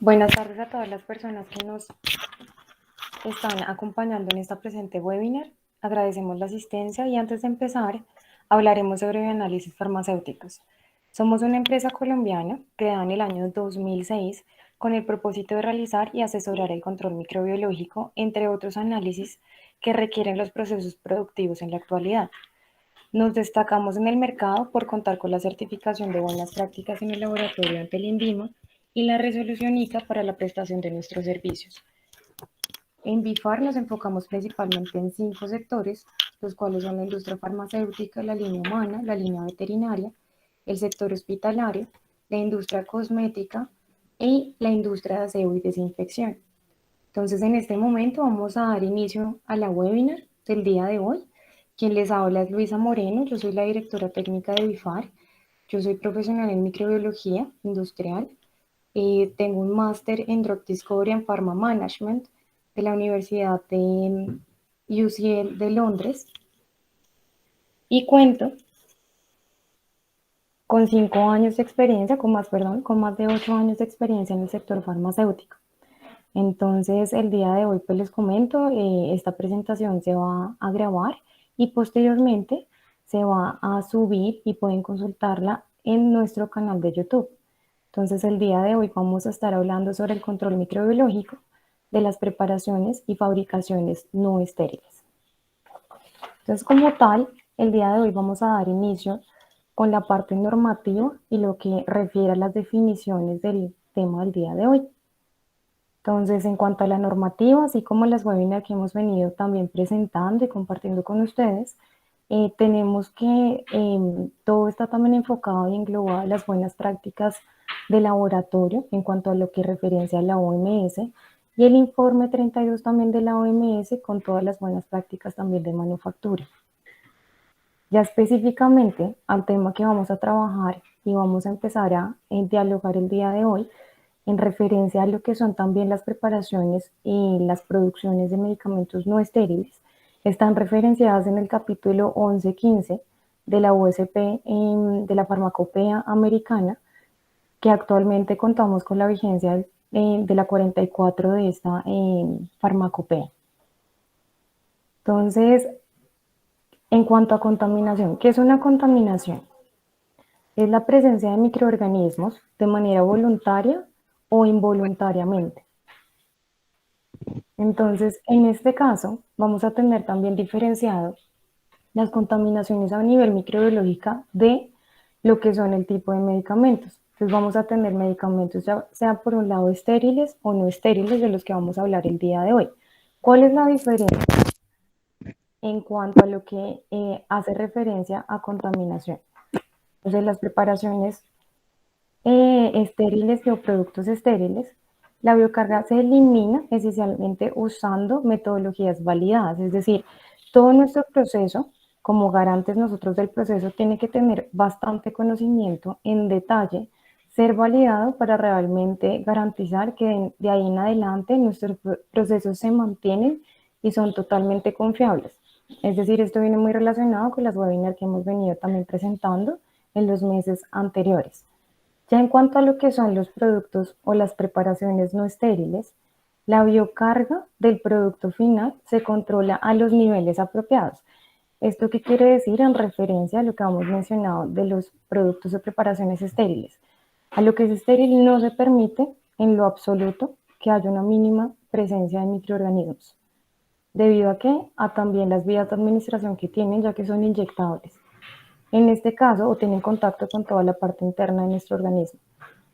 Buenas tardes a todas las personas que nos están acompañando en esta presente webinar. Agradecemos la asistencia y antes de empezar, hablaremos sobre análisis farmacéuticos. Somos una empresa colombiana creada en el año 2006 con el propósito de realizar y asesorar el control microbiológico, entre otros análisis que requieren los procesos productivos en la actualidad. Nos destacamos en el mercado por contar con la certificación de buenas prácticas en el laboratorio ante el INVIMA y la resolución ICA para la prestación de nuestros servicios. En BIFAR nos enfocamos principalmente en 5 sectores, los cuales son la industria farmacéutica, la línea humana, la línea veterinaria, el sector hospitalario, la industria cosmética y la industria de aseo y desinfección. Entonces, en este momento vamos a dar inicio a la webinar del día de hoy. Quien les habla es Luisa Moreno, yo soy la directora técnica de BIFAR. Yo soy profesional en microbiología industrial. Tengo un máster en Drug Discovery and Pharma Management de la Universidad de UCL de Londres y cuento con 5 años de experiencia, con más de 8 años de experiencia en el sector farmacéutico. Entonces, el día de hoy, pues les comento, esta presentación se va a grabar y posteriormente se va a subir y pueden consultarla en nuestro canal de YouTube. Entonces, el día de hoy vamos a estar hablando sobre el control microbiológico de las preparaciones y fabricaciones no estériles. Entonces, como tal, el día de hoy vamos a dar inicio con la parte normativa y lo que refiere a las definiciones del tema del día de hoy. Entonces, en cuanto a la normativa, así como las webinars que hemos venido también presentando y compartiendo con ustedes, tenemos que todo está también enfocado y englobado en las buenas prácticas de laboratorio en cuanto a lo que referencia a la OMS y el informe 32 también de la OMS con todas las buenas prácticas también de manufactura. Ya específicamente al tema que vamos a trabajar y vamos a empezar a dialogar el día de hoy, en referencia a lo que son también las preparaciones y las producciones de medicamentos no estériles, están referenciadas en el capítulo 11-15 de la USP, de la Farmacopea Americana, que actualmente contamos con la vigencia de la 44 de esta Farmacopea. Entonces, en cuanto a contaminación, ¿qué es una contaminación? Es la presencia de microorganismos de manera voluntaria o involuntariamente. Entonces, en este caso, vamos a tener también diferenciado las contaminaciones a nivel microbiológica de lo que son el tipo de medicamentos. Entonces, vamos a tener medicamentos, ya sea por un lado estériles o no estériles, de los que vamos a hablar el día de hoy. ¿Cuál es la diferencia en cuanto a lo que hace referencia a contaminación? Entonces, las preparaciones estériles o productos estériles, la biocarga se elimina esencialmente usando metodologías validadas, es decir, todo nuestro proceso, como garantes nosotros del proceso, tiene que tener bastante conocimiento en detalle, ser validado para realmente garantizar que de ahí en adelante nuestros procesos se mantienen y son totalmente confiables. Es decir, esto viene muy relacionado con las webinars que hemos venido también presentando en los meses anteriores. Ya en cuanto a lo que son los productos o las preparaciones no estériles, la biocarga del producto final se controla a los niveles apropiados. ¿Esto qué quiere decir en referencia a lo que hemos mencionado de los productos o preparaciones estériles? A lo que es estéril no se permite en lo absoluto que haya una mínima presencia de microorganismos, debido a que a también las vías de administración que tienen, ya que son inyectables. En este caso, o tienen contacto con toda la parte interna de nuestro organismo.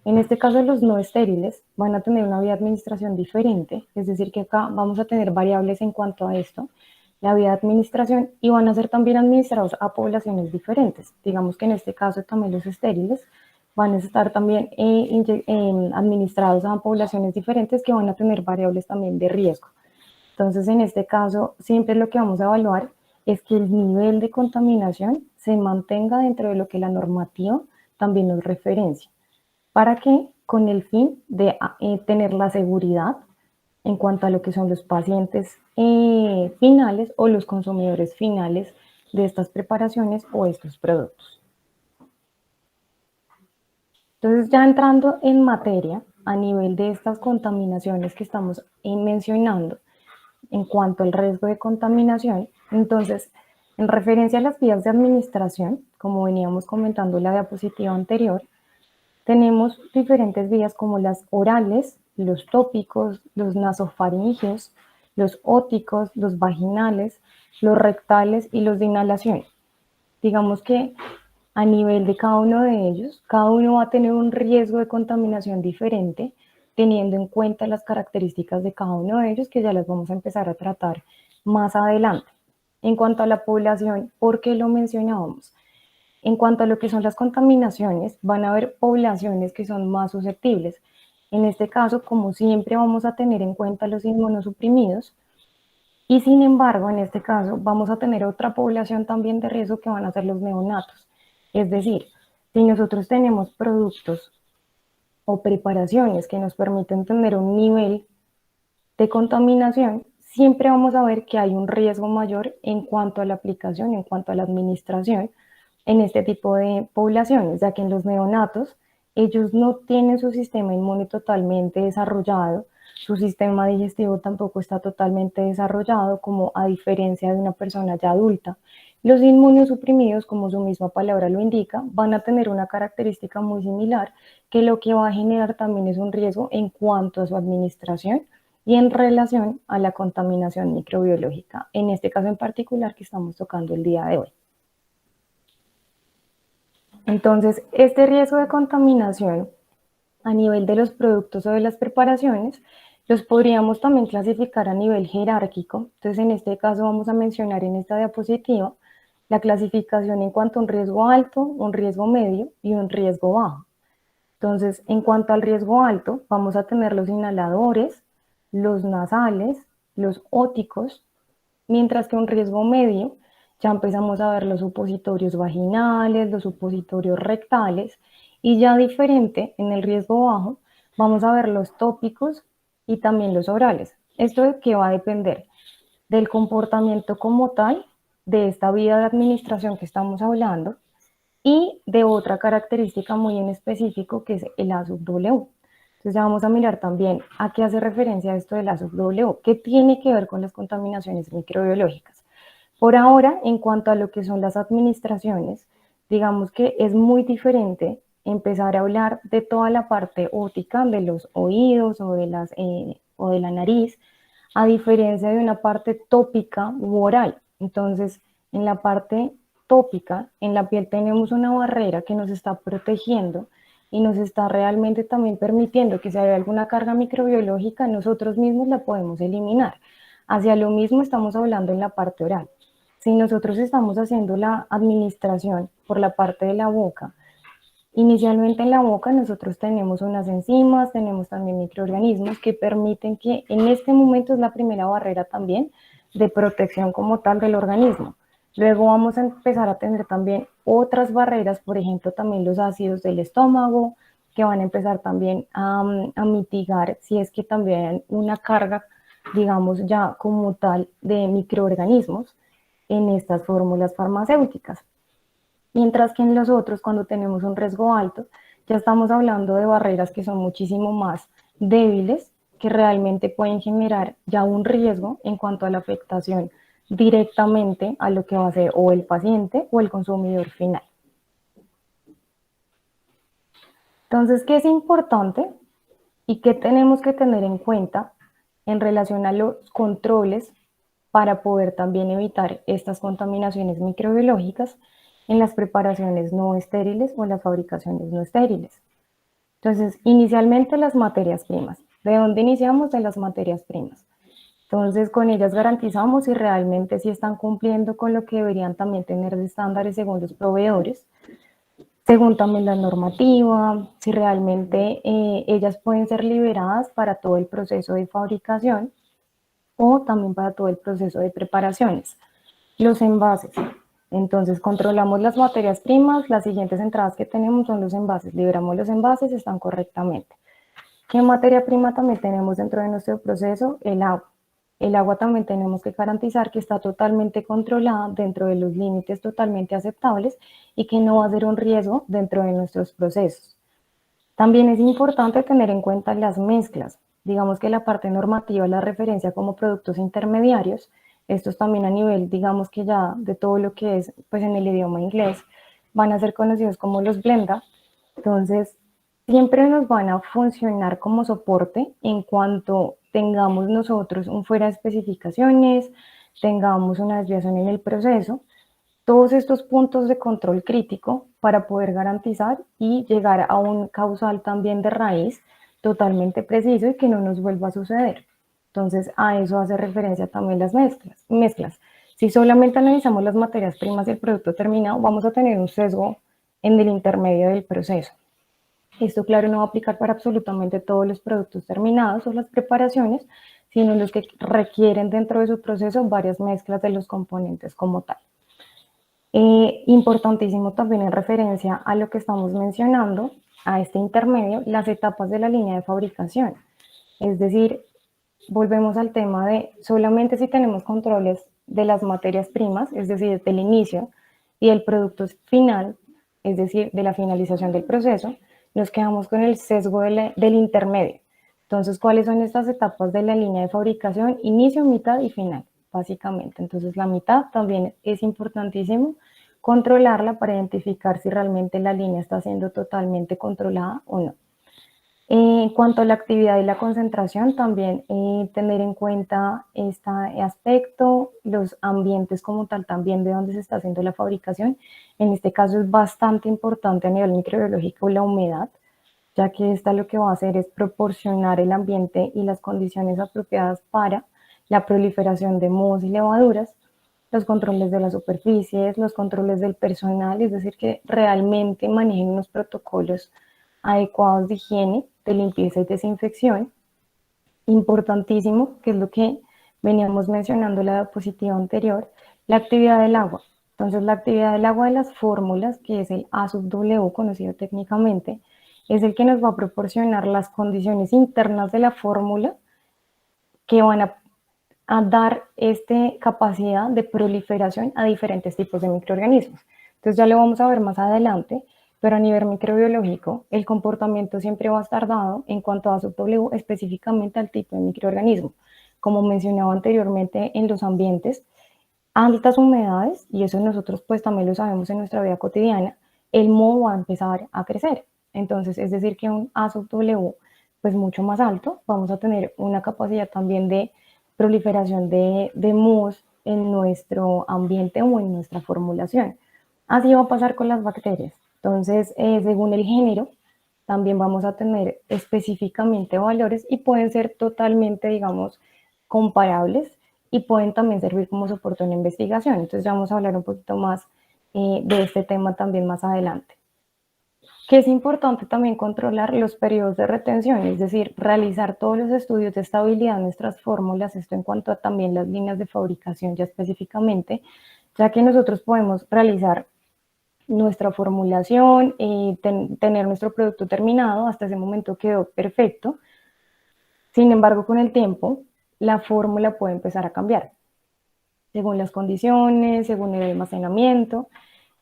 En este caso, los no estériles van a tener una vía de administración diferente, es decir, que acá vamos a tener variables en cuanto a esto, la vía de administración, y van a ser también administrados a poblaciones diferentes. Digamos que en este caso también los estériles van a estar también administrados a poblaciones diferentes que van a tener variables también de riesgo. Entonces, en este caso, siempre lo que vamos a evaluar es que el nivel de contaminación se mantenga dentro de lo que la normativa también nos referencia. ¿Para qué? Con el fin de tener la seguridad en cuanto a lo que son los pacientes finales o los consumidores finales de estas preparaciones o estos productos. Entonces, ya entrando en materia, a nivel de estas contaminaciones que estamos mencionando en cuanto al riesgo de contaminación. Entonces, en referencia a las vías de administración, como veníamos comentando en la diapositiva anterior, tenemos diferentes vías como las orales, los tópicos, los nasofaringeos, los óticos, los vaginales, los rectales y los de inhalación. Digamos que a nivel de cada uno de ellos, cada uno va a tener un riesgo de contaminación diferente, teniendo en cuenta las características de cada uno de ellos, que ya las vamos a empezar a tratar más adelante. En cuanto a la población, ¿por qué lo mencionábamos? En cuanto a lo que son las contaminaciones, van a haber poblaciones que son más susceptibles. En este caso, como siempre, vamos a tener en cuenta los inmunosuprimidos, y sin embargo, en este caso, vamos a tener otra población también de riesgo que van a ser los neonatos. Es decir, si nosotros tenemos productos o preparaciones que nos permiten tener un nivel de contaminación, siempre vamos a ver que hay un riesgo mayor en cuanto a la aplicación, en cuanto a la administración en este tipo de poblaciones, ya que en los neonatos ellos no tienen su sistema inmune totalmente desarrollado, su sistema digestivo tampoco está totalmente desarrollado, como a diferencia de una persona ya adulta. Los inmunosuprimidos, como su misma palabra lo indica, van a tener una característica muy similar, que lo que va a generar también es un riesgo en cuanto a su administración y en relación a la contaminación microbiológica, en este caso en particular que estamos tocando el día de hoy. Entonces, este riesgo de contaminación a nivel de los productos o de las preparaciones, los podríamos también clasificar a nivel jerárquico. Entonces, en este caso vamos a mencionar en esta diapositiva la clasificación en cuanto a un riesgo alto, un riesgo medio y un riesgo bajo. Entonces, en cuanto al riesgo alto, vamos a tener los inhaladores, los nasales, los óticos, mientras que un riesgo medio ya empezamos a ver los supositorios vaginales, los supositorios rectales, y ya diferente en el riesgo bajo vamos a ver los tópicos y también los orales. ¿Esto de qué va a depender? Del comportamiento como tal de esta vía de administración que estamos hablando y de otra característica muy en específico que es el A sub W. Entonces ya vamos a mirar también a qué hace referencia esto del A sub W, qué tiene que ver con las contaminaciones microbiológicas. Por ahora, en cuanto a lo que son las administraciones, digamos que es muy diferente empezar a hablar de toda la parte óptica, de los oídos o de la nariz, a diferencia de una parte tópica u oral. Entonces, en la parte tópica, en la piel tenemos una barrera que nos está protegiendo y nos está realmente también permitiendo que si hay alguna carga microbiológica, nosotros mismos la podemos eliminar. Hacia lo mismo estamos hablando en la parte oral. Si nosotros estamos haciendo la administración por la parte de la boca, inicialmente en la boca nosotros tenemos unas enzimas, tenemos también microorganismos que permiten que en este momento es la primera barrera también de protección como tal del organismo. Luego vamos a empezar a tener también otras barreras, por ejemplo también los ácidos del estómago, que van a empezar también a mitigar si es que también hay una carga, digamos ya como tal, de microorganismos en estas fórmulas farmacéuticas. Mientras que en los otros, cuando tenemos un riesgo alto, ya estamos hablando de barreras que son muchísimo más débiles, que realmente pueden generar ya un riesgo en cuanto a la afectación directamente a lo que va a ser o el paciente o el consumidor final. Entonces, ¿qué es importante y qué tenemos que tener en cuenta en relación a los controles para poder también evitar estas contaminaciones microbiológicas en las preparaciones no estériles o en las fabricaciones no estériles? Entonces, inicialmente las materias primas. ¿De dónde iniciamos? De las materias primas. Entonces, con ellas garantizamos si realmente sí están cumpliendo con lo que deberían también tener de estándares según los proveedores, según también la normativa, si realmente ellas pueden ser liberadas para todo el proceso de fabricación o también para todo el proceso de preparaciones. Los envases. Entonces controlamos las materias primas, las siguientes entradas que tenemos son los envases, liberamos los envases, están correctamente. ¿Qué materia prima también tenemos dentro de nuestro proceso? El agua. El agua también tenemos que garantizar que está totalmente controlada dentro de los límites totalmente aceptables y que no va a ser un riesgo dentro de nuestros procesos. También es importante tener en cuenta las mezclas. Digamos que la parte normativa la referencia como productos intermediarios. Estos también a nivel, digamos que ya de todo lo que es pues en el idioma inglés, van a ser conocidos como los blenda. Entonces, siempre nos van a funcionar como soporte en cuanto tengamos nosotros un fuera de especificaciones, tengamos una desviación en el proceso, todos estos puntos de control crítico para poder garantizar y llegar a un causal también de raíz totalmente preciso y que no nos vuelva a suceder. Entonces, a eso hace referencia también las mezclas. Si solamente analizamos las materias primas y el producto terminado, vamos a tener un sesgo en el intermedio del proceso. Esto, claro, no va a aplicar para absolutamente todos los productos terminados o las preparaciones, sino los que requieren dentro de su proceso varias mezclas de los componentes como tal. Importantísimo también en referencia a lo que estamos mencionando, a este intermedio, las etapas de la línea de fabricación. Es decir, volvemos al tema de solamente si tenemos controles de las materias primas, es decir, desde el inicio, y el producto final, es decir, de la finalización del proceso, nos quedamos con el sesgo del intermedio. Entonces, ¿cuáles son estas etapas de la línea de fabricación? Inicio, mitad y final, básicamente. Entonces, la mitad también es importantísimo controlarla para identificar si realmente la línea está siendo totalmente controlada o no. En cuanto a la actividad y la concentración, también tener en cuenta este aspecto, los ambientes como tal también de donde se está haciendo la fabricación. En este caso es bastante importante a nivel microbiológico la humedad, ya que esta lo que va a hacer es proporcionar el ambiente y las condiciones apropiadas para la proliferación de mohos y levaduras, los controles de las superficies, los controles del personal, es decir, que realmente manejen unos protocolos adecuados de higiene, de limpieza y desinfección. Importantísimo, que es lo que veníamos mencionando en la diapositiva anterior, la actividad del agua. Entonces, la actividad del agua de las fórmulas, que es el A sub W, conocido técnicamente, es el que nos va a proporcionar las condiciones internas de la fórmula que van a dar esta capacidad de proliferación a diferentes tipos de microorganismos. Entonces ya lo vamos a ver más adelante, pero a nivel microbiológico el comportamiento siempre va a estar dado en cuanto a W específicamente al tipo de microorganismo. Como mencionaba anteriormente, en los ambientes, altas humedades, y eso nosotros pues también lo sabemos en nuestra vida cotidiana, el moho va a empezar a crecer. Entonces, es decir, que un A sub W pues mucho más alto, vamos a tener una capacidad también de proliferación de mohos en nuestro ambiente o en nuestra formulación. Así va a pasar con las bacterias. Entonces, según el género, también vamos a tener específicamente valores y pueden ser totalmente, digamos, comparables y pueden también servir como soporte en investigación. Entonces ya vamos a hablar un poquito más de este tema también más adelante. Que es importante también controlar los periodos de retención, es decir, realizar todos los estudios de estabilidad de nuestras fórmulas, esto en cuanto a también las líneas de fabricación ya específicamente, ya que nosotros podemos realizar nuestra formulación, tener nuestro producto terminado, hasta ese momento quedó perfecto. Sin embargo, con el tiempo, la fórmula puede empezar a cambiar, según las condiciones, según el almacenamiento,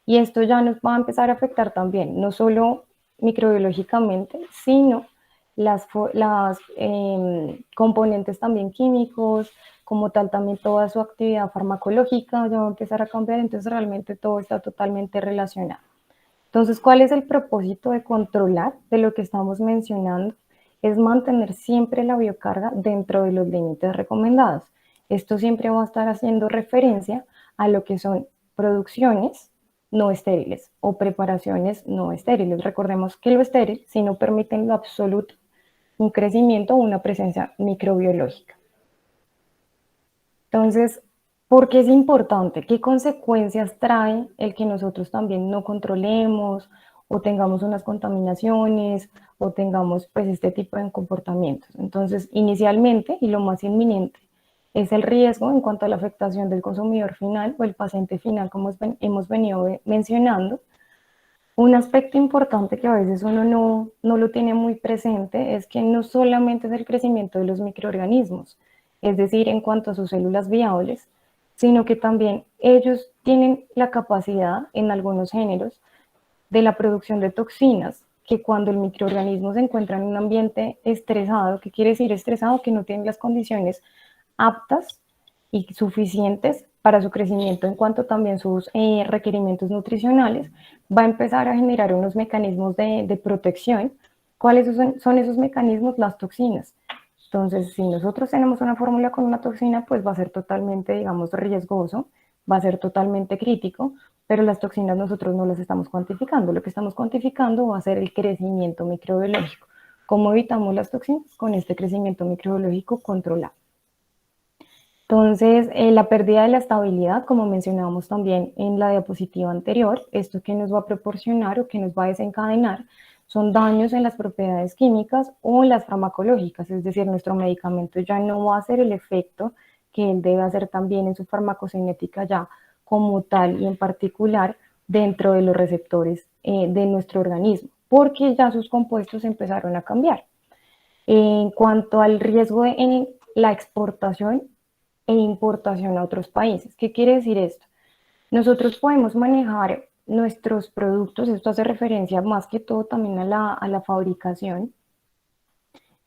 y esto ya nos va a empezar a afectar también, no solo microbiológicamente, sino las componentes también químicos, como tal también toda su actividad farmacológica ya va a empezar a cambiar, entonces realmente todo está totalmente relacionado. Entonces, ¿cuál es el propósito de controlar de lo que estamos mencionando? Es mantener siempre la biocarga dentro de los límites recomendados. Esto siempre va a estar haciendo referencia a lo que son producciones no estériles o preparaciones no estériles. Recordemos que lo estéril, si no permite en lo absoluto un crecimiento o una presencia microbiológica. Entonces, ¿por qué es importante? ¿Qué consecuencias trae el que nosotros también no controlemos o tengamos unas contaminaciones o tengamos pues este tipo de comportamientos? Entonces, inicialmente y lo más inminente es el riesgo en cuanto a la afectación del consumidor final o el paciente final, como hemos venido mencionando. Un aspecto importante que a veces uno no lo tiene muy presente es que no solamente es el crecimiento de los microorganismos, es decir, en cuanto a sus células viables, sino que también ellos tienen la capacidad en algunos géneros de la producción de toxinas que cuando el microorganismo se encuentra en un ambiente estresado, ¿qué quiere decir estresado? Que no tiene las condiciones aptas y suficientes para su crecimiento en cuanto también sus requerimientos nutricionales, va a empezar a generar unos mecanismos de protección. ¿Cuáles son esos mecanismos? Las toxinas. Entonces, si nosotros tenemos una fórmula con una toxina, pues va a ser totalmente, digamos, riesgoso, va a ser totalmente crítico, pero las toxinas nosotros no las estamos cuantificando. Lo que estamos cuantificando va a ser el crecimiento microbiológico. ¿Cómo evitamos las toxinas? Con este crecimiento microbiológico controlado. Entonces, la pérdida de la estabilidad, como mencionábamos también en la diapositiva anterior, esto que nos va a proporcionar o que nos va a desencadenar son daños en las propiedades químicas o en las farmacológicas, es decir, nuestro medicamento ya no va a hacer el efecto que él debe hacer también en su farmacocinética ya como tal y en particular dentro de los receptores de nuestro organismo, porque ya sus compuestos empezaron a cambiar. En cuanto al riesgo en la exportación e importación a otros países, ¿qué quiere decir esto? Nosotros podemos manejar nuestros productos, esto hace referencia más que todo también a la fabricación,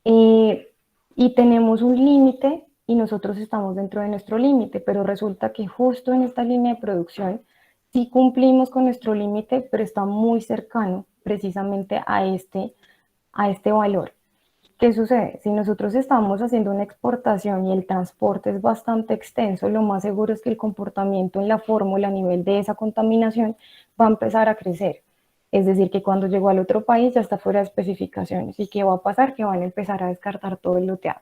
y tenemos un límite y nosotros estamos dentro de nuestro límite, pero resulta que justo en esta línea de producción sí cumplimos con nuestro límite, pero está muy cercano precisamente a este valor. ¿Qué sucede? Si nosotros estamos haciendo una exportación y el transporte es bastante extenso, lo más seguro es que el comportamiento en la fórmula a nivel de esa contaminación va a empezar a crecer. Es decir, que cuando llegó al otro país ya está fuera de especificaciones. ¿Y qué va a pasar? Que van a empezar a descartar todo el loteado.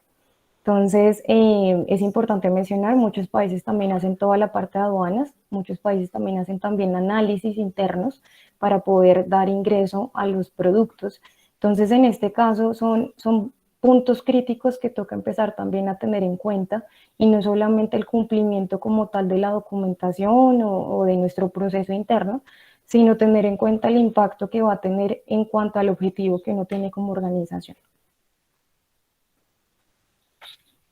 Entonces, es importante mencionar, muchos países también hacen toda la parte de aduanas, muchos países también hacen también análisis internos para poder dar ingreso a los productos. Entonces, en este caso son puntos críticos que toca empezar también a tener en cuenta y no solamente el cumplimiento como tal de la documentación o de nuestro proceso interno, sino tener en cuenta el impacto que va a tener en cuanto al objetivo que uno tiene como organización.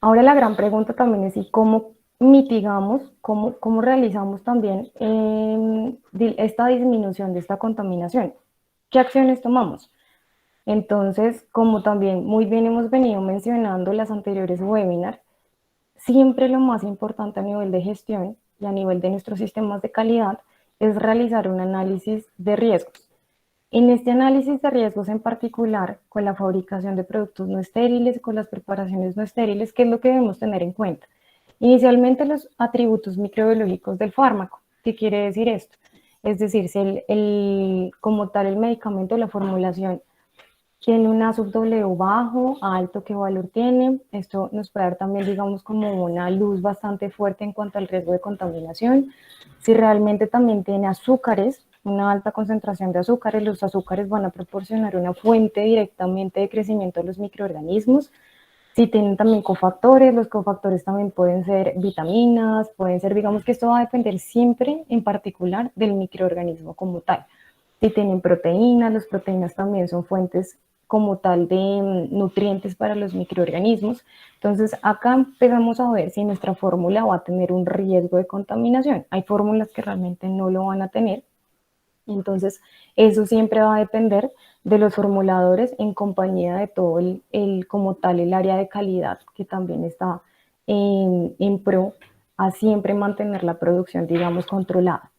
Ahora la gran pregunta también es ¿y cómo mitigamos, cómo realizamos también esta disminución de esta contaminación? ¿Qué acciones tomamos? Entonces, como también muy bien hemos venido mencionando en las anteriores webinars, siempre lo más importante a nivel de gestión y a nivel de nuestros sistemas de calidad es realizar un análisis de riesgos. En este análisis de riesgos en particular, con la fabricación de productos no estériles, con las preparaciones no estériles, ¿qué es lo que debemos tener en cuenta? Inicialmente los atributos microbiológicos del fármaco. ¿Qué quiere decir esto? Es decir, si como tal el medicamento, la formulación tiene un ASUB-W bajo, alto, ¿qué valor tiene? Esto nos puede dar también, digamos, como una luz bastante fuerte en cuanto al riesgo de contaminación. Si realmente también tiene azúcares, una alta concentración de azúcares, los azúcares van a proporcionar una fuente directamente de crecimiento de los microorganismos. Si tienen también cofactores, los cofactores también pueden ser vitaminas, pueden ser, digamos que esto va a depender siempre en particular del microorganismo como tal. Si tienen proteínas, las proteínas también son fuentes como tal de nutrientes para los microorganismos. Entonces acá empezamos a ver si nuestra fórmula va a tener un riesgo de contaminación. Hay fórmulas que realmente no lo van a tener. Entonces eso siempre va a depender de los formuladores en compañía de todo como tal el área de calidad que también está en pro a siempre mantener la producción, digamos, controlada.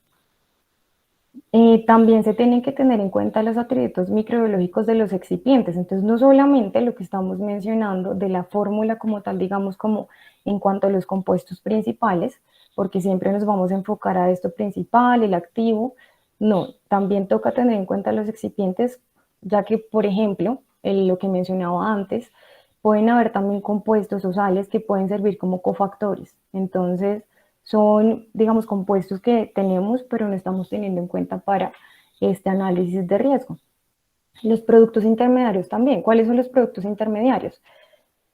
También se tienen que tener en cuenta los atributos microbiológicos de los excipientes. Entonces, no solamente lo que estamos mencionando de la fórmula como tal, digamos, como en cuanto a los compuestos principales, porque siempre nos vamos a enfocar a esto principal, el activo. No, también toca tener en cuenta los excipientes, ya que, por ejemplo, lo que mencionaba antes, pueden haber también compuestos o sales que pueden servir como cofactores. Entonces, son, digamos, compuestos que tenemos, pero no estamos teniendo en cuenta para este análisis de riesgo. Los productos intermediarios también. ¿Cuáles son los productos intermediarios?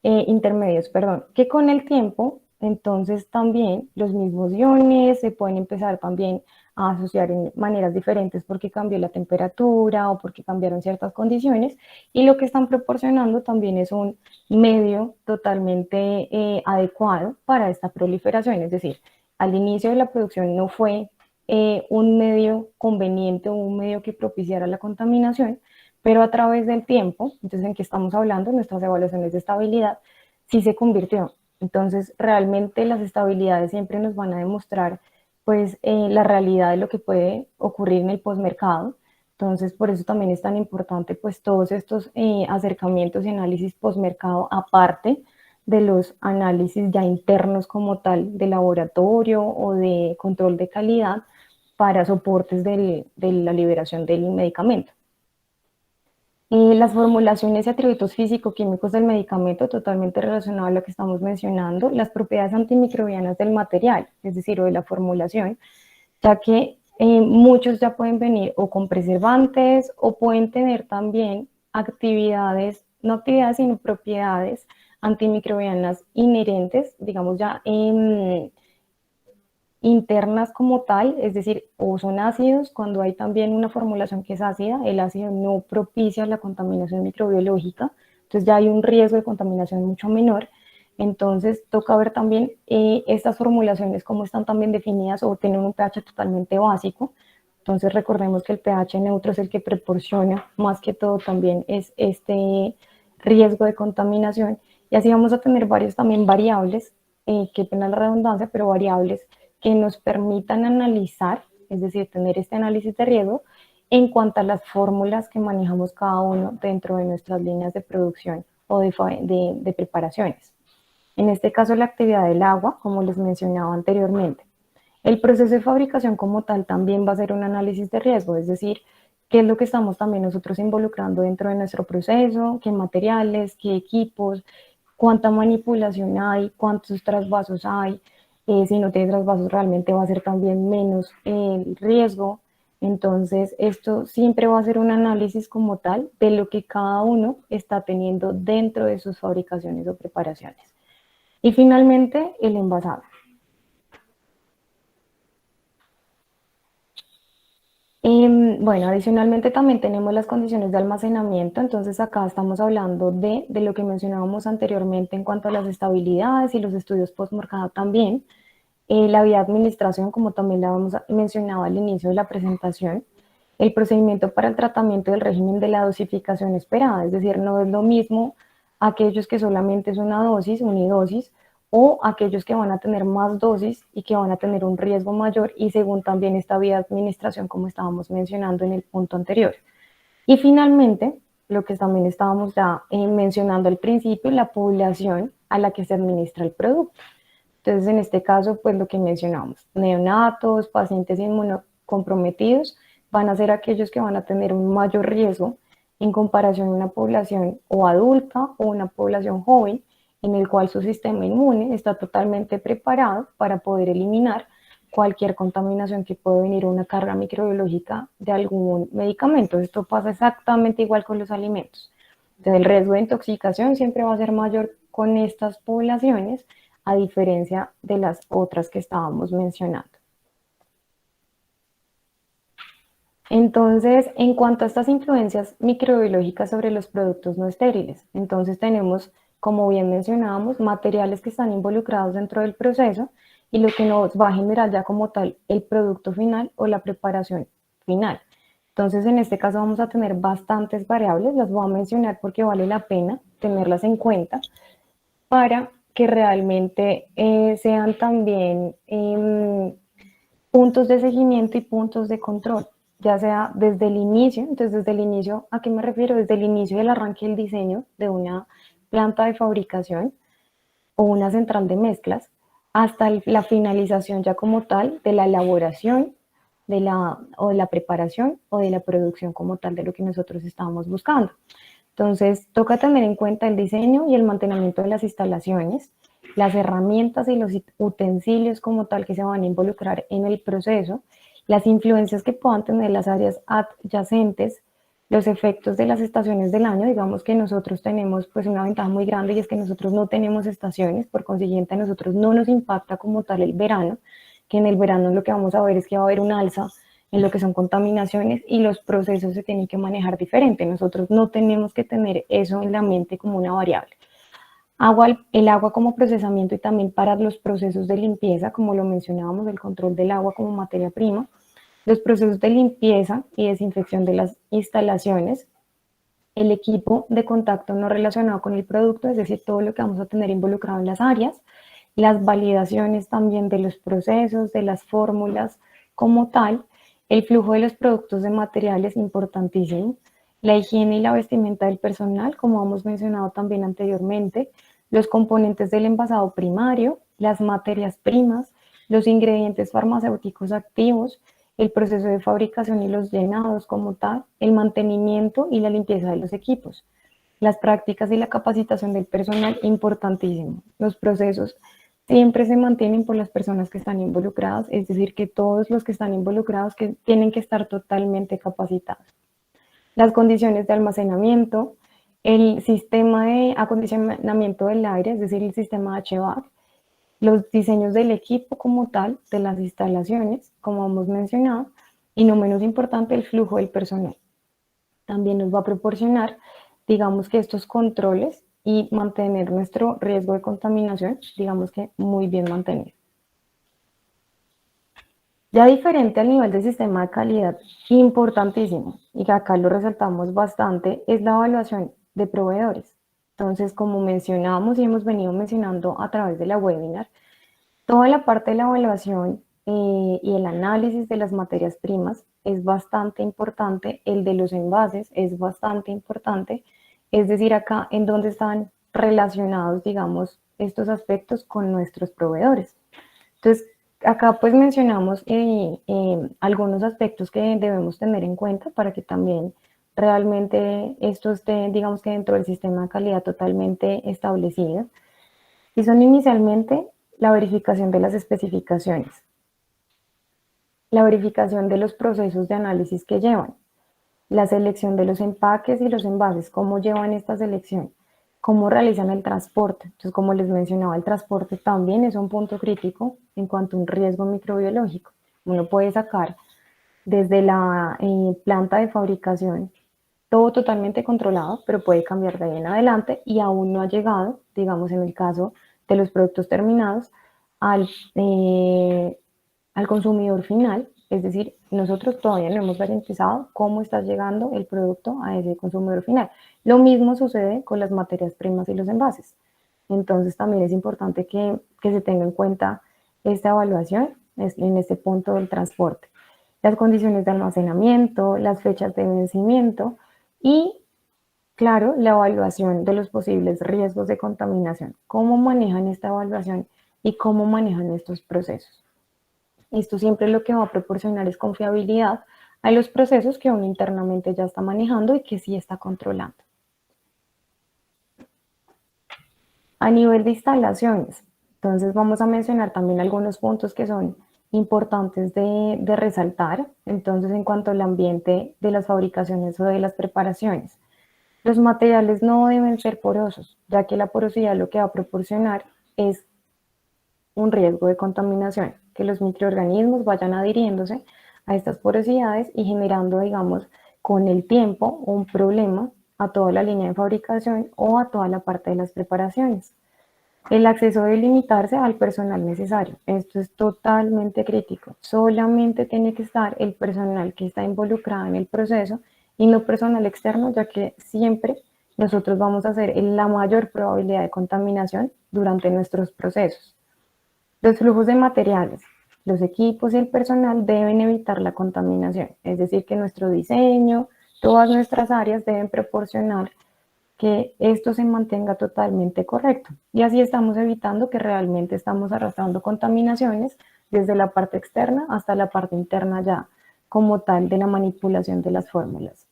Intermedios, perdón, que con el tiempo, entonces también los mismos iones se pueden empezar también a asociar en maneras diferentes porque cambió la temperatura o porque cambiaron ciertas condiciones y lo que están proporcionando también es un medio totalmente adecuado para esta proliferación, es decir, al inicio de la producción no fue un medio conveniente o un medio que propiciara la contaminación, pero a través del tiempo, entonces ¿en qué estamos hablando? Nuestras evaluaciones de estabilidad sí se convirtió. Entonces realmente las estabilidades siempre nos van a demostrar pues la realidad de lo que puede ocurrir en el posmercado. Entonces por eso también es tan importante pues todos estos acercamientos y análisis posmercado aparte de los análisis ya internos como tal de laboratorio o de control de calidad para soportes de la liberación del medicamento. Las formulaciones y atributos físico-químicos del medicamento, totalmente relacionado a lo que estamos mencionando, las propiedades antimicrobianas del material, es decir, o de la formulación, ya que muchos ya pueden venir o con preservantes o pueden tener también actividades, no actividades, sino propiedades antimicrobianas inherentes, digamos ya internas como tal, es decir, o son ácidos, cuando hay también una formulación que es ácida, el ácido no propicia la contaminación microbiológica, entonces ya hay un riesgo de contaminación mucho menor. Entonces toca ver también estas formulaciones cómo están también definidas o tienen un pH totalmente básico. Entonces recordemos que el pH neutro es el que proporciona más que todo también es este riesgo de contaminación. Y así vamos a tener varios también variables, que pena la redundancia, pero variables que nos permitan analizar, es decir, tener este análisis de riesgo en cuanto a las fórmulas que manejamos cada uno dentro de nuestras líneas de producción o de preparaciones. En este caso, la actividad del agua, como les mencionaba anteriormente. El proceso de fabricación como tal también va a ser un análisis de riesgo, es decir, qué es lo que estamos también nosotros involucrando dentro de nuestro proceso, qué materiales, qué equipos, cuánta manipulación hay, cuántos trasvasos hay, si no tiene trasvasos realmente va a ser también menos el riesgo. Entonces, esto siempre va a ser un análisis como tal de lo que cada uno está teniendo dentro de sus fabricaciones o preparaciones. Y finalmente, el envasado. Bueno, adicionalmente también tenemos las condiciones de almacenamiento, entonces acá estamos hablando de lo que mencionábamos anteriormente en cuanto a las estabilidades y los estudios post-mercado también. La vía de administración, como también la hemos mencionado al inicio de la presentación, el procedimiento para el tratamiento del régimen de la dosificación esperada, es decir, no es lo mismo aquellos que solamente es una dosis, unidosis, o aquellos que van a tener más dosis y que van a tener un riesgo mayor y según también esta vía de administración como estábamos mencionando en el punto anterior. Y finalmente, lo que también estábamos ya mencionando al principio, la población a la que se administra el producto. Entonces, en este caso, pues lo que mencionamos, neonatos, pacientes inmunocomprometidos, van a ser aquellos que van a tener un mayor riesgo en comparación a una población o adulta o una población joven, en el cual su sistema inmune está totalmente preparado para poder eliminar cualquier contaminación que pueda venir una carga microbiológica de algún medicamento. Esto pasa exactamente igual con los alimentos. Entonces, el riesgo de intoxicación siempre va a ser mayor con estas poblaciones, a diferencia de las otras que estábamos mencionando. Entonces, en cuanto a estas influencias microbiológicas sobre los productos no estériles, entonces tenemos, como bien mencionábamos, materiales que están involucrados dentro del proceso y lo que nos va a generar ya como tal el producto final o la preparación final. Entonces, en este caso vamos a tener bastantes variables, las voy a mencionar porque vale la pena tenerlas en cuenta para que realmente sean también puntos de seguimiento y puntos de control, ya sea desde el inicio. Entonces, desde el inicio, ¿a qué me refiero? Desde el inicio del arranque del diseño de una planta de fabricación o una central de mezclas, hasta la finalización ya como tal de la elaboración o de la preparación o de la producción como tal de lo que nosotros estábamos buscando. Entonces, toca tener en cuenta el diseño y el mantenimiento de las instalaciones, las herramientas y los utensilios como tal que se van a involucrar en el proceso, las influencias que puedan tener las áreas adyacentes, los efectos de las estaciones del año. Digamos que nosotros tenemos pues una ventaja muy grande y es que nosotros no tenemos estaciones, por consiguiente a nosotros no nos impacta como tal el verano, que en el verano lo que vamos a ver es que va a haber un alza en lo que son contaminaciones y los procesos se tienen que manejar diferente. Nosotros no tenemos que tener eso en la mente como una variable. El agua como procesamiento y también para los procesos de limpieza, como lo mencionábamos, el control del agua como materia prima, los procesos de limpieza y desinfección de las instalaciones, el equipo de contacto no relacionado con el producto, es decir, todo lo que vamos a tener involucrado en las áreas, las validaciones también de los procesos, de las fórmulas como tal, el flujo de los productos de materiales, importantísimo, la higiene y la vestimenta del personal, como hemos mencionado también anteriormente, los componentes del envasado primario, las materias primas, los ingredientes farmacéuticos activos, el proceso de fabricación y los llenados como tal, el mantenimiento y la limpieza de los equipos, las prácticas y la capacitación del personal, importantísimo. Los procesos siempre se mantienen por las personas que están involucradas, es decir, que todos los que están involucrados que tienen que estar totalmente capacitados. Las condiciones de almacenamiento, el sistema de acondicionamiento del aire, es decir, el sistema HVAC, los diseños del equipo como tal, de las instalaciones, como hemos mencionado, y no menos importante, el flujo del personal. También nos va a proporcionar, digamos que estos controles y mantener nuestro riesgo de contaminación, digamos que muy bien mantenido. Ya diferente al nivel de sistema de calidad, importantísimo, y que acá lo resaltamos bastante, es la evaluación de proveedores. Entonces, como mencionábamos y hemos venido mencionando a través de la webinar, toda la parte de la evaluación y el análisis de las materias primas es bastante importante, el de los envases es bastante importante, es decir, acá en dónde están relacionados, digamos, estos aspectos con nuestros proveedores. Entonces, acá pues mencionamos algunos aspectos que debemos tener en cuenta para que también realmente esto esté, digamos que dentro del sistema de calidad totalmente establecido. Y son inicialmente la verificación de las especificaciones, la verificación de los procesos de análisis que llevan, la selección de los empaques y los envases, cómo llevan esta selección, cómo realizan el transporte. Entonces, como les mencionaba, el transporte también es un punto crítico en cuanto a un riesgo microbiológico. Uno puede sacar desde la planta de fabricación todo totalmente controlado, pero puede cambiar de ahí en adelante y aún no ha llegado, digamos en el caso de los productos terminados, al, eh, al consumidor final, es decir, nosotros todavía no hemos garantizado cómo está llegando el producto a ese consumidor final. Lo mismo sucede con las materias primas y los envases. Entonces también es importante que se tenga en cuenta esta evaluación en este punto del transporte. Las condiciones de almacenamiento, las fechas de vencimiento y, claro, la evaluación de los posibles riesgos de contaminación. ¿Cómo manejan esta evaluación y cómo manejan estos procesos? Esto siempre lo que va a proporcionar es confiabilidad a los procesos que uno internamente ya está manejando y que sí está controlando. A nivel de instalaciones, entonces vamos a mencionar también algunos puntos que son importantes de resaltar. Entonces, en cuanto al ambiente de las fabricaciones o de las preparaciones, los materiales no deben ser porosos, ya que la porosidad lo que va a proporcionar es un riesgo de contaminación, que los microorganismos vayan adhiriéndose a estas porosidades y generando, digamos, con el tiempo un problema a toda la línea de fabricación o a toda la parte de las preparaciones. El acceso debe limitarse al personal necesario. Esto es totalmente crítico. Solamente tiene que estar el personal que está involucrado en el proceso y no personal externo, ya que siempre nosotros vamos a hacer la mayor probabilidad de contaminación durante nuestros procesos. Los flujos de materiales. Los equipos y el personal deben evitar la contaminación, es decir, que nuestro diseño, todas nuestras áreas deben proporcionar que esto se mantenga totalmente correcto. Y así estamos evitando que realmente estamos arrastrando contaminaciones desde la parte externa hasta la parte interna ya como tal de la manipulación de las fórmulas.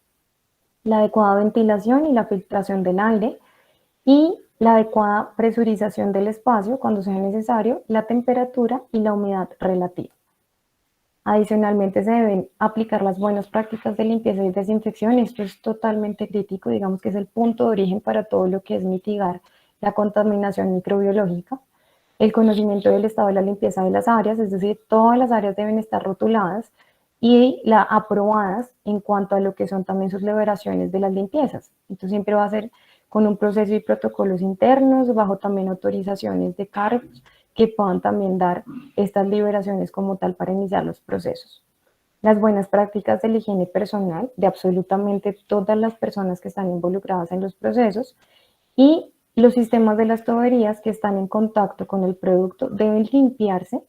La adecuada ventilación y la filtración del aire y la adecuada presurización del espacio cuando sea necesario, la temperatura y la humedad relativa. Adicionalmente, se deben aplicar las buenas prácticas de limpieza y desinfección. Esto es totalmente crítico, digamos que es el punto de origen para todo lo que es mitigar la contaminación microbiológica. El conocimiento del estado de la limpieza de las áreas, es decir, todas las áreas deben estar rotuladas y aprobadas en cuanto a lo que son también sus liberaciones de las limpiezas. Entonces siempre va a ser con un proceso y protocolos internos, bajo también autorizaciones de cargos que puedan también dar estas liberaciones como tal para iniciar los procesos. las buenas prácticas de la higiene personal de absolutamente todas las personas que están involucradas en los procesos, y los sistemas de las tuberías que están en contacto con el producto deben limpiarse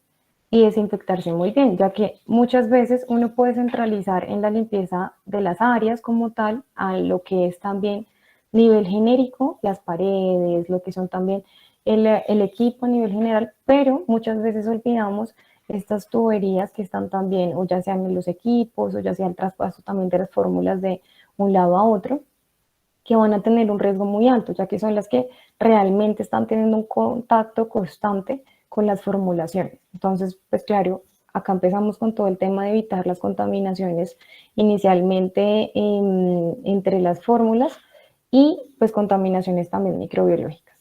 y desinfectarse muy bien, ya que muchas veces uno puede centralizar en la limpieza de las áreas como tal a lo que es también nivel genérico, las paredes, lo que son también el equipo a nivel general, pero muchas veces olvidamos estas tuberías que están también, o ya sean en los equipos, o ya sea el traspaso también de las fórmulas de un lado a otro, que van a tener un riesgo muy alto, ya que son las que realmente están teniendo un contacto constante con las formulaciones. Entonces, pues claro, acá empezamos con todo el tema de evitar las contaminaciones inicialmente entre las fórmulas y pues contaminaciones también microbiológicas.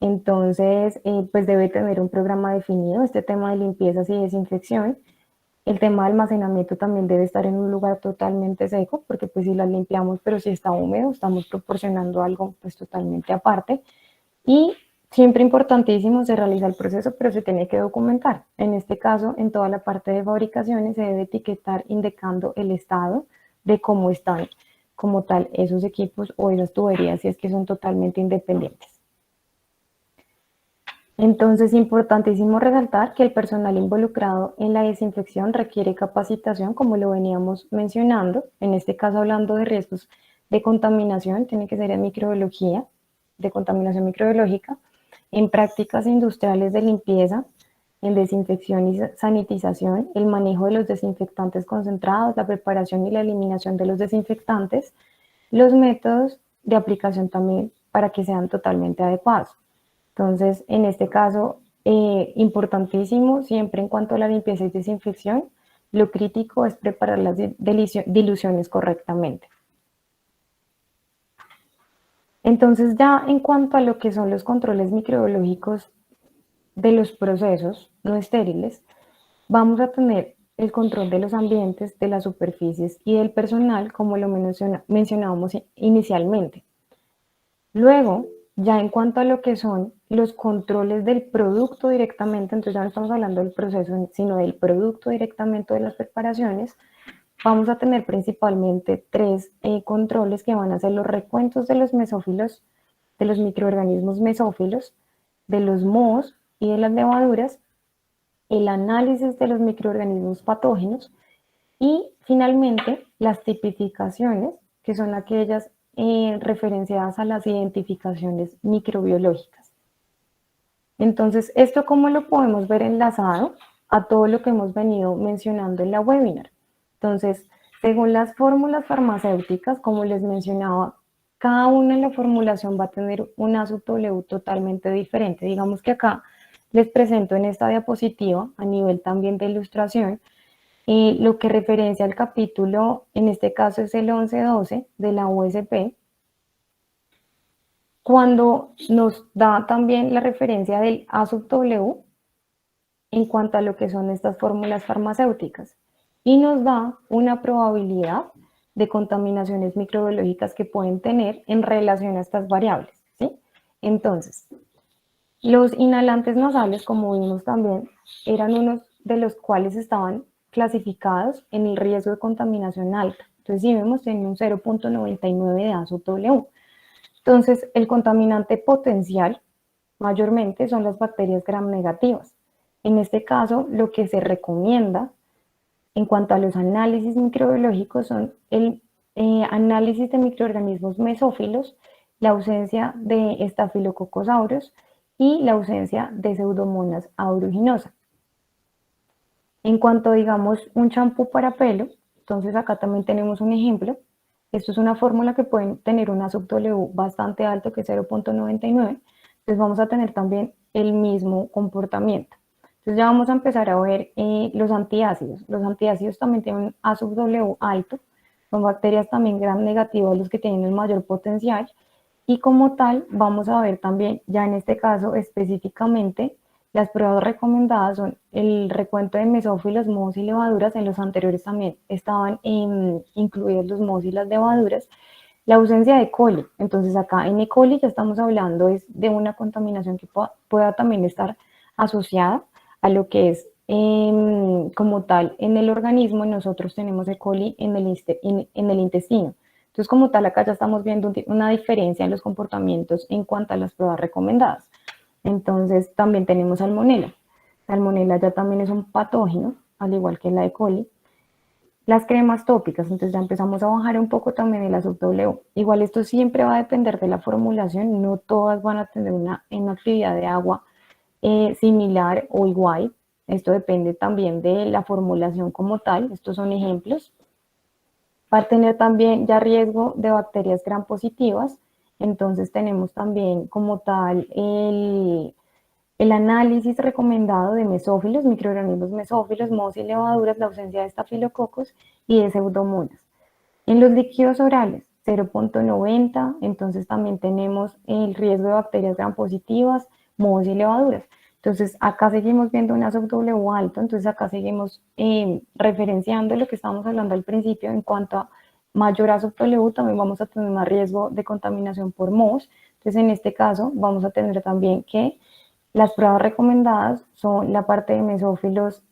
Entonces, pues debe tener un programa definido, este tema de limpiezas y desinfección. El tema de almacenamiento también debe estar en un lugar totalmente seco, porque pues si las limpiamos, pero si está húmedo, estamos proporcionando algo pues totalmente aparte. Y siempre importantísimo, se realiza el proceso, pero se tiene que documentar. En este caso, en toda la parte de fabricaciones se debe etiquetar indicando el estado de cómo están como tal esos equipos o esas tuberías, si es que son totalmente independientes. Entonces, importantísimo resaltar que el personal involucrado en la desinfección requiere capacitación, como lo veníamos mencionando, en este caso hablando de riesgos de contaminación, tiene que ser en microbiología, de contaminación microbiológica, en prácticas industriales de limpieza, en desinfección y sanitización, el manejo de los desinfectantes concentrados, la preparación y la eliminación de los desinfectantes, los métodos de aplicación también para que sean totalmente adecuados. Entonces, en este caso, importantísimo, siempre en cuanto a la limpieza y desinfección, lo crítico es preparar las diluciones correctamente. Entonces, ya en cuanto a lo que son los controles microbiológicos de los procesos no estériles, vamos a tener el control de los ambientes, de las superficies y del personal, como lo mencionábamos inicialmente. Luego, ya en cuanto a lo que son los controles del producto directamente, entonces ya no estamos hablando del proceso, sino del producto directamente de las preparaciones, vamos a tener principalmente tres controles que van a ser los recuentos de los mesófilos, de los microorganismos mesófilos, de los mohos y de las levaduras, el análisis de los microorganismos patógenos y finalmente las tipificaciones, que son aquellas referenciadas a las identificaciones microbiológicas. Entonces, ¿esto cómo lo podemos ver enlazado a todo lo que hemos venido mencionando en la webinar? Entonces, según las fórmulas farmacéuticas, como les mencionaba, cada una en la formulación va a tener un AZW totalmente diferente. Digamos que acá les presento en esta diapositiva, a nivel también de ilustración, lo que referencia al capítulo, en este caso es el 11-12 de la USP, cuando nos da también la referencia del AZW en cuanto a lo que son estas fórmulas farmacéuticas y nos da una probabilidad de contaminaciones microbiológicas que pueden tener en relación a estas variables, ¿sí? Entonces, los inhalantes nasales, como vimos también, eran unos de los cuales estaban clasificados en el riesgo de contaminación alta. Entonces, si vemos, tiene un 0.99 de AZW. Entonces, el contaminante potencial mayormente son las bacterias gram negativas. En este caso, lo que se recomienda en cuanto a los análisis microbiológicos son el análisis de microorganismos mesófilos, la ausencia de Staphylococcus aureus y la ausencia de Pseudomonas aeruginosa. En cuanto, digamos, un champú para pelo, entonces acá también tenemos un ejemplo. Esto es una fórmula que pueden tener una sub-W bastante alto, que es 0.99. Entonces vamos a tener también el mismo comportamiento. Entonces ya vamos a empezar a ver los antiácidos. Los antiácidos también tienen un A sub W alto. Son bacterias también gram negativas los que tienen el mayor potencial. Y como tal, vamos a ver también, ya en este caso específicamente, las pruebas recomendadas son el recuento de mesófilos, mohos y levaduras. En los anteriores también estaban incluidos los mohos y las levaduras. La ausencia de E. coli. Entonces acá en E. coli ya estamos hablando de una contaminación que pueda también estar asociada a lo que es como tal en el organismo, nosotros tenemos E. coli en el intestino. Entonces, como tal, acá ya estamos viendo una diferencia en los comportamientos en cuanto a las pruebas recomendadas. Entonces, también tenemos salmonela. Salmonela ya también es un patógeno, al igual que la E. coli. Las cremas tópicas, entonces ya empezamos a bajar un poco también el W. Igual esto siempre va a depender de la formulación, no todas van a tener una actividad de agua similar o igual. Esto depende también de la formulación como tal, estos son ejemplos. Va a tener también ya riesgo de bacterias gram positivas, entonces tenemos también como tal el análisis recomendado de mesófilos, microorganismos mesófilos, mohos y levaduras, la ausencia de estafilococos y de pseudomonas. En los líquidos orales, 0.90, entonces también tenemos el riesgo de bacterias gram positivas, mohos y levaduras. Entonces acá seguimos viendo una sub-W alto, entonces acá seguimos referenciando lo que estábamos hablando al principio en cuanto a mayor a sub-W, también vamos a tener más riesgo de contaminación por mohos. Entonces en este caso vamos a tener también que las pruebas recomendadas son la parte de mesófilos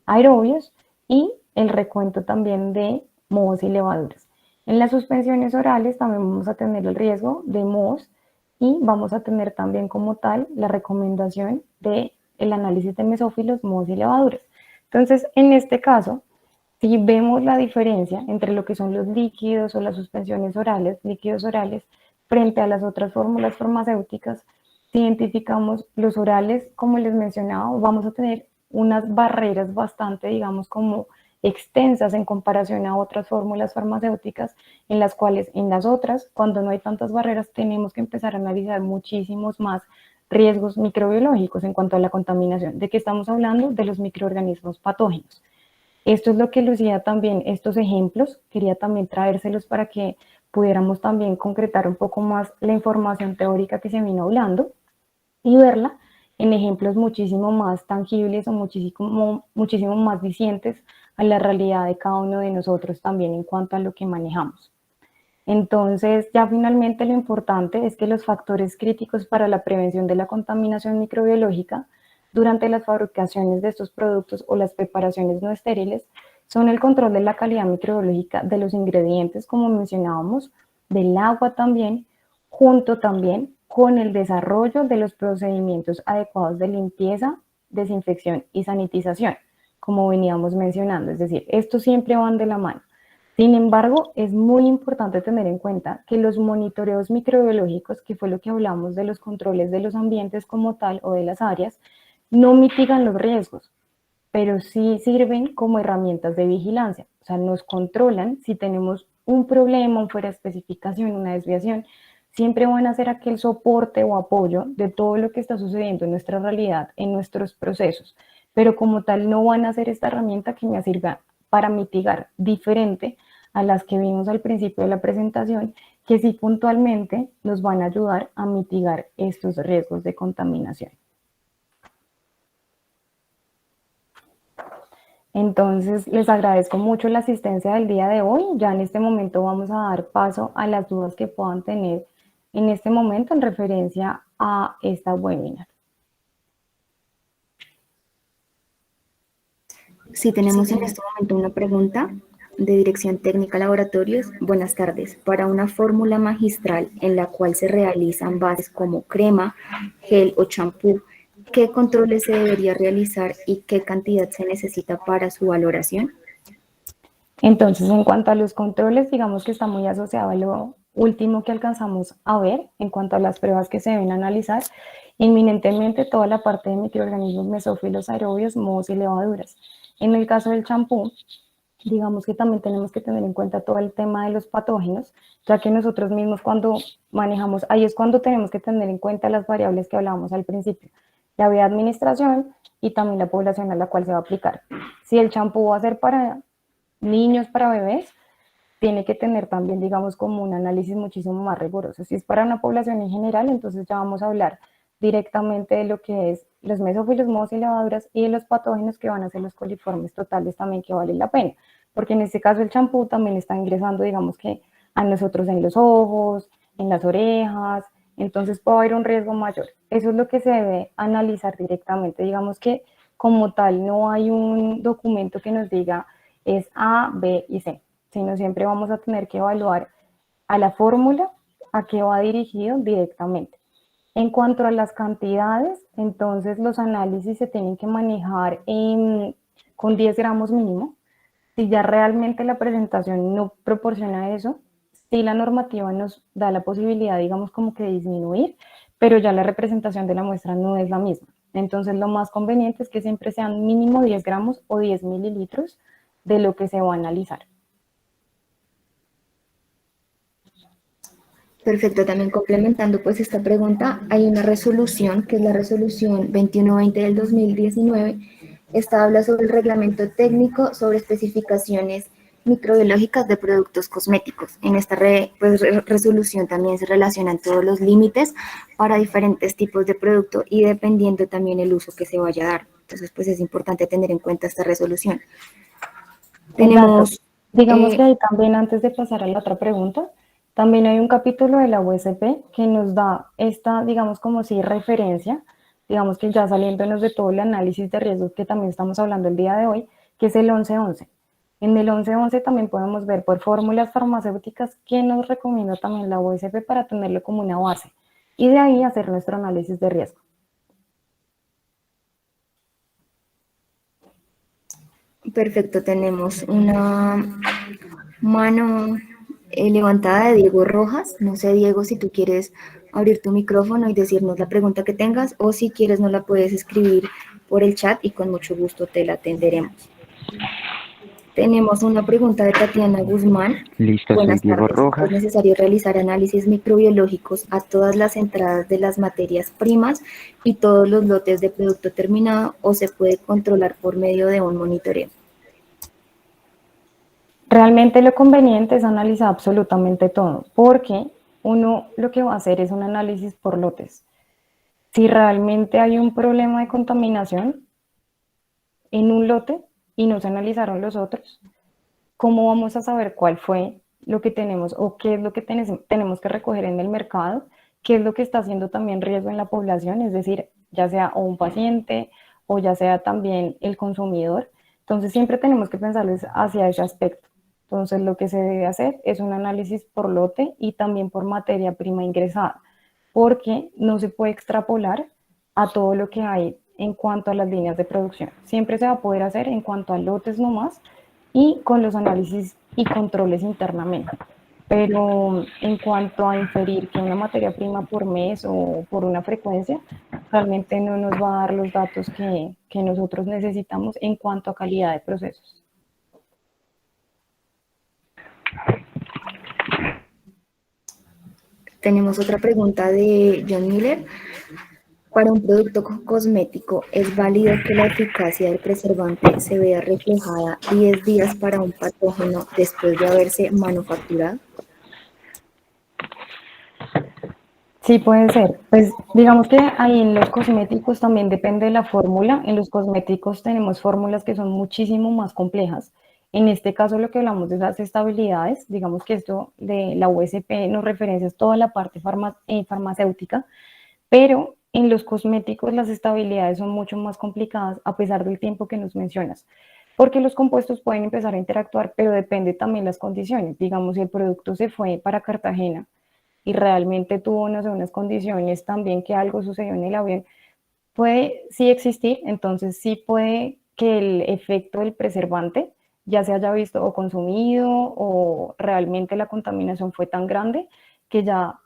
aerobios y el recuento también de mohos y levaduras. En las suspensiones orales también vamos a tener el riesgo de mohos y vamos a tener también como tal la recomendación del análisis de mesófilos, mohos y levaduras. Entonces, en este caso, si vemos la diferencia entre lo que son los líquidos o las suspensiones orales, líquidos orales, frente a las otras fórmulas farmacéuticas, si identificamos los orales, como les mencionaba, vamos a tener unas barreras bastante, digamos, como extensas en comparación a otras fórmulas farmacéuticas, en las cuales en las otras, cuando no hay tantas barreras, tenemos que empezar a analizar muchísimos más riesgos microbiológicos en cuanto a la contaminación. ¿De qué estamos hablando? De los microorganismos patógenos. Esto es lo que lucía también, estos ejemplos, quería también traérselos para que pudiéramos también concretar un poco más la información teórica que se vino hablando y verla en ejemplos muchísimo más tangibles o muchísimo más dicientes a la realidad de cada uno de nosotros también en cuanto a lo que manejamos. Entonces, ya finalmente lo importante es que los factores críticos para la prevención de la contaminación microbiológica durante las fabricaciones de estos productos o las preparaciones no estériles son el control de la calidad microbiológica de los ingredientes, como mencionábamos, del agua también, junto también con el desarrollo de los procedimientos adecuados de limpieza, desinfección y sanitización, como veníamos mencionando. Es decir, estos siempre van de la mano. Sin embargo, es muy importante tener en cuenta que los monitoreos microbiológicos, que fue lo que hablamos de los controles de los ambientes como tal o de las áreas, no mitigan los riesgos, pero sí sirven como herramientas de vigilancia. O sea, nos controlan si tenemos un problema, un fuera de especificación, una desviación, siempre van a ser aquel soporte o apoyo de todo lo que está sucediendo en nuestra realidad, en nuestros procesos, pero como tal no van a ser esta herramienta que me sirva para mitigar diferente a las que vimos al principio de la presentación, que sí puntualmente nos van a ayudar a mitigar estos riesgos de contaminación. Entonces, les agradezco mucho la asistencia del día de hoy. Ya en este momento vamos a dar paso a las dudas que puedan tener en este momento en referencia a esta webinar. Sí, tenemos en este momento una pregunta de Dirección Técnica Laboratorios. Buenas tardes. Para una fórmula magistral en la cual se realizan bases como crema, gel o champú, ¿qué controles se debería realizar y qué cantidad se necesita para su valoración? Entonces, en cuanto a los controles, digamos que está muy asociado a lo último que alcanzamos a ver en cuanto a las pruebas que se deben analizar, inminentemente toda la parte de microorganismos mesófilos aerobios, mohos y levaduras. En el caso del champú, digamos que también tenemos que tener en cuenta todo el tema de los patógenos, ya que nosotros mismos cuando manejamos, ahí es cuando tenemos que tener en cuenta las variables que hablábamos al principio, la vía de administración y también la población a la cual se va a aplicar. Si el champú va a ser para niños, para bebés, tiene que tener también, digamos, como un análisis muchísimo más riguroso. Si es para una población en general, entonces ya vamos a hablar directamente de lo que es los mesófilos, mohos y levaduras y de los patógenos que van a ser los coliformes totales también que vale la pena, porque en este caso el champú también está ingresando, digamos que a nosotros en los ojos, en las orejas, entonces puede haber un riesgo mayor. Eso es lo que se debe analizar directamente, digamos que como tal no hay un documento que nos diga es A, B y C, sino siempre vamos a tener que evaluar a la fórmula a qué va dirigido directamente. En cuanto a las cantidades, entonces los análisis se tienen que manejar con 10 gramos mínimo. Si ya realmente la presentación no proporciona eso, sí la normativa nos da la posibilidad, digamos, como que disminuir, pero ya la representación de la muestra no es la misma. Entonces lo más conveniente es que siempre sean mínimo 10 gramos o 10 mililitros de lo que se va a analizar. Perfecto, también complementando pues esta pregunta, hay una resolución que es la resolución 2120 del 2019. Esta habla sobre el reglamento técnico sobre especificaciones microbiológicas de productos cosméticos. En esta resolución también se relacionan todos los límites para diferentes tipos de producto y dependiendo también el uso que se vaya a dar. Entonces pues es importante tener en cuenta esta resolución. Exacto. Tenemos... Digamos que ahí también, antes de pasar a la otra pregunta, también hay un capítulo de la USP que nos da esta, digamos, como si referencia, digamos que ya saliéndonos de todo el análisis de riesgos que también estamos hablando el día de hoy, que es el 1111. En el 1111 también podemos ver por fórmulas farmacéuticas que nos recomienda también la USP para tenerlo como una base y de ahí hacer nuestro análisis de riesgo. Perfecto, tenemos una mano levantada de Diego Rojas. No sé, Diego, si tú quieres abrir tu micrófono y decirnos la pregunta que tengas, o si quieres nos la puedes escribir por el chat y con mucho gusto te la atenderemos. Tenemos una pregunta de Tatiana Guzmán. Listo, soy Buenas Diego tardes. Rojas. ¿Es necesario realizar análisis microbiológicos a todas las entradas de las materias primas y todos los lotes de producto terminado, o se puede controlar por medio de un monitoreo? Realmente lo conveniente es analizar absolutamente todo, porque uno lo que va a hacer es un análisis por lotes. Si realmente hay un problema de contaminación en un lote y no se analizaron los otros, ¿cómo vamos a saber cuál fue lo que tenemos o qué es lo que tenemos que recoger en el mercado? ¿Qué es lo que está haciendo también riesgo en la población? Es decir, ya sea o un paciente o ya sea también el consumidor. Entonces siempre tenemos que pensarles hacia ese aspecto. Entonces lo que se debe hacer es un análisis por lote y también por materia prima ingresada, porque no se puede extrapolar a todo lo que hay en cuanto a las líneas de producción. Siempre se va a poder hacer en cuanto a lotes nomás y con los análisis y controles internamente. Pero en cuanto a inferir que una materia prima por mes o por una frecuencia, realmente no nos va a dar los datos que nosotros necesitamos en cuanto a calidad de procesos. Tenemos otra pregunta de John Miller. Para un producto cosmético, ¿es válido que la eficacia del preservante se vea reflejada 10 días para un patógeno después de haberse manufacturado? Sí, puede ser. Pues digamos que ahí en los cosméticos también depende de la fórmula. En los cosméticos tenemos fórmulas que son muchísimo más complejas. En este caso lo que hablamos de las estabilidades, digamos que esto de la USP nos referencia a toda la parte farmacéutica, pero en los cosméticos las estabilidades son mucho más complicadas a pesar del tiempo que nos mencionas, porque los compuestos pueden empezar a interactuar, pero depende también las condiciones. Digamos, si el producto se fue para Cartagena y realmente tuvo, no sé, unas condiciones también que algo sucedió en el avión, puede sí existir, entonces sí puede que el efecto del preservante ya se haya visto o consumido o realmente la contaminación fue tan grande que ya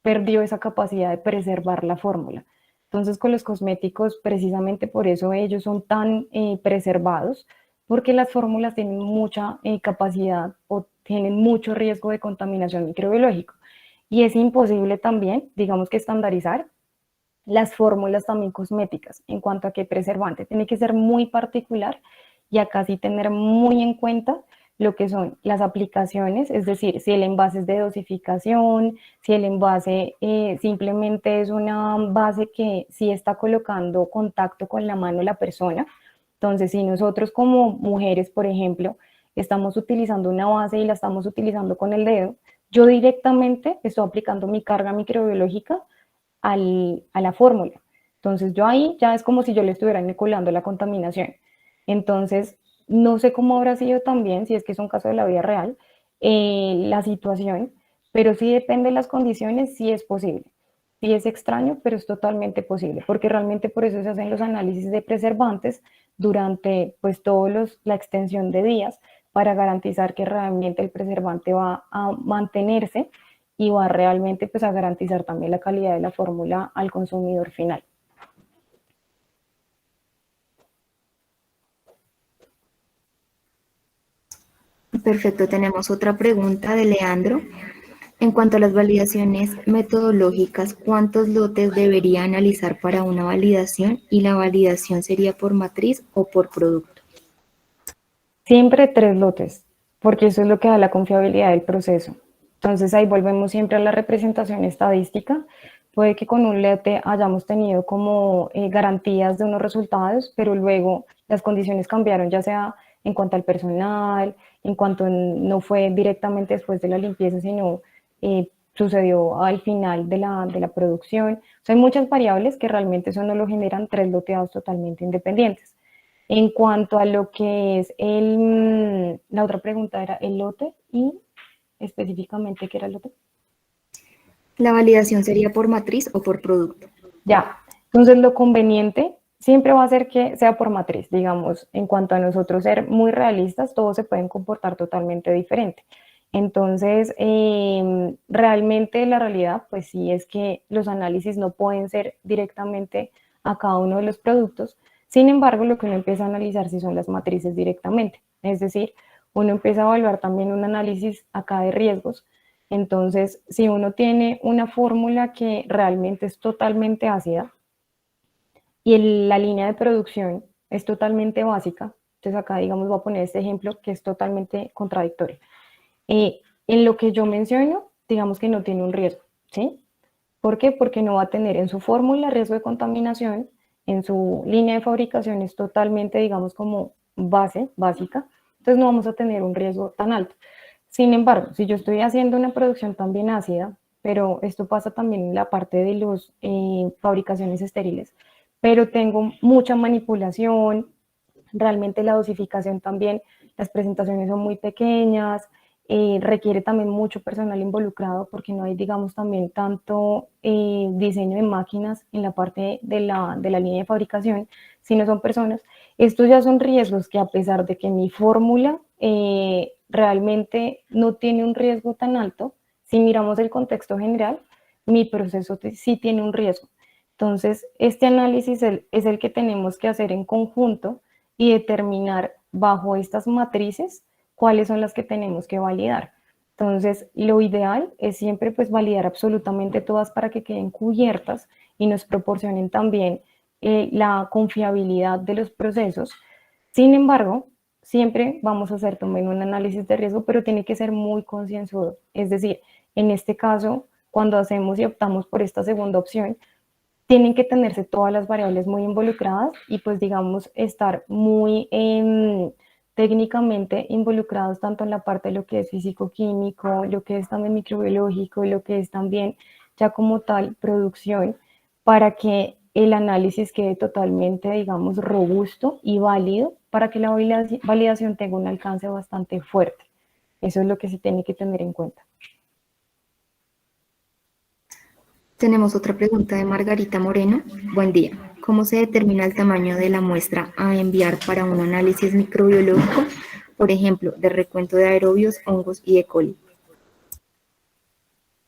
perdió esa capacidad de preservar la fórmula. Entonces con los cosméticos, precisamente por eso ellos son tan preservados, porque las fórmulas tienen mucha capacidad o tienen mucho riesgo de contaminación microbiológica. Y es imposible también, digamos que estandarizar las fórmulas también cosméticas en cuanto a qué preservante. Tiene que ser muy particular y acá sí tener muy en cuenta lo que son las aplicaciones, es decir, si el envase es de dosificación, si el envase simplemente es una base que sí está colocando contacto con la mano de la persona. Entonces, si nosotros como mujeres, por ejemplo, estamos utilizando una base y la estamos utilizando con el dedo, yo directamente estoy aplicando mi carga microbiológica a la fórmula. Entonces yo ahí ya es como si yo le estuviera inoculando la contaminación. Entonces, no sé cómo habrá sido también, si es que es un caso de la vida real, la situación, pero sí depende de las condiciones, sí es posible. Sí es extraño, pero es totalmente posible, porque realmente por eso se hacen los análisis de preservantes durante pues la extensión de días para garantizar que realmente el preservante va a mantenerse y va realmente pues a garantizar también la calidad de la fórmula al consumidor final. Perfecto, tenemos otra pregunta de Leandro. En cuanto a las validaciones metodológicas, ¿cuántos lotes debería analizar para una validación y la validación sería por matriz o por producto? Siempre 3 lotes, porque eso es lo que da la confiabilidad del proceso. Entonces ahí volvemos siempre a la representación estadística. Puede que con un lote hayamos tenido como garantías de unos resultados, pero luego las condiciones cambiaron, ya sea en cuanto al personal, en cuanto no fue directamente después de la limpieza, sino sucedió al final de la producción. O sea, hay muchas variables que realmente eso no lo generan 3 loteados totalmente independientes. En cuanto a lo que es la otra pregunta era el lote y específicamente qué era el lote. ¿La validación sería por matriz o por producto? Ya, entonces lo conveniente siempre va a ser que sea por matriz, digamos, en cuanto a nosotros ser muy realistas, todos se pueden comportar totalmente diferente. Entonces, realmente la realidad, pues sí es que los análisis no pueden ser directamente a cada uno de los productos. Sin embargo, lo que uno empieza a analizar sí son las matrices directamente. Es decir, uno empieza a evaluar también un análisis acá de riesgos. Entonces, si uno tiene una fórmula que realmente es totalmente ácida y la línea de producción es totalmente básica, entonces acá, digamos, voy a poner este ejemplo que es totalmente contradictorio. En lo que yo menciono, digamos que no tiene un riesgo, ¿sí? ¿Por qué? Porque no va a tener en su fórmula riesgo de contaminación, en su línea de fabricación es totalmente, digamos, como básica, entonces no vamos a tener un riesgo tan alto. Sin embargo, si yo estoy haciendo una producción también ácida, pero esto pasa también en la parte de las fabricaciones estériles, pero tengo mucha manipulación, realmente la dosificación también, las presentaciones son muy pequeñas, requiere también mucho personal involucrado porque no hay, digamos, también tanto diseño de máquinas en la parte de la línea de fabricación, sino son personas. Estos ya son riesgos que a pesar de que mi fórmula realmente no tiene un riesgo tan alto, si miramos el contexto general, mi proceso sí tiene un riesgo. Entonces, este análisis es el que tenemos que hacer en conjunto y determinar bajo estas matrices cuáles son las que tenemos que validar. Entonces, lo ideal es siempre pues validar absolutamente todas para que queden cubiertas y nos proporcionen también la confiabilidad de los procesos. Sin embargo, siempre vamos a hacer también un análisis de riesgo, pero tiene que ser muy concienzudo. Es decir, en este caso, cuando hacemos y optamos por esta segunda opción, tienen que tenerse todas las variables muy involucradas y pues digamos estar muy técnicamente involucrados tanto en la parte de lo que es físico-químico, lo que es también microbiológico y lo que es también ya como tal producción para que el análisis quede totalmente, digamos, robusto y válido para que la validación tenga un alcance bastante fuerte. Eso es lo que se tiene que tener en cuenta. Tenemos otra pregunta de Margarita Moreno. Buen día. ¿Cómo se determina el tamaño de la muestra a enviar para un análisis microbiológico, por ejemplo, de recuento de aerobios, hongos y E. coli?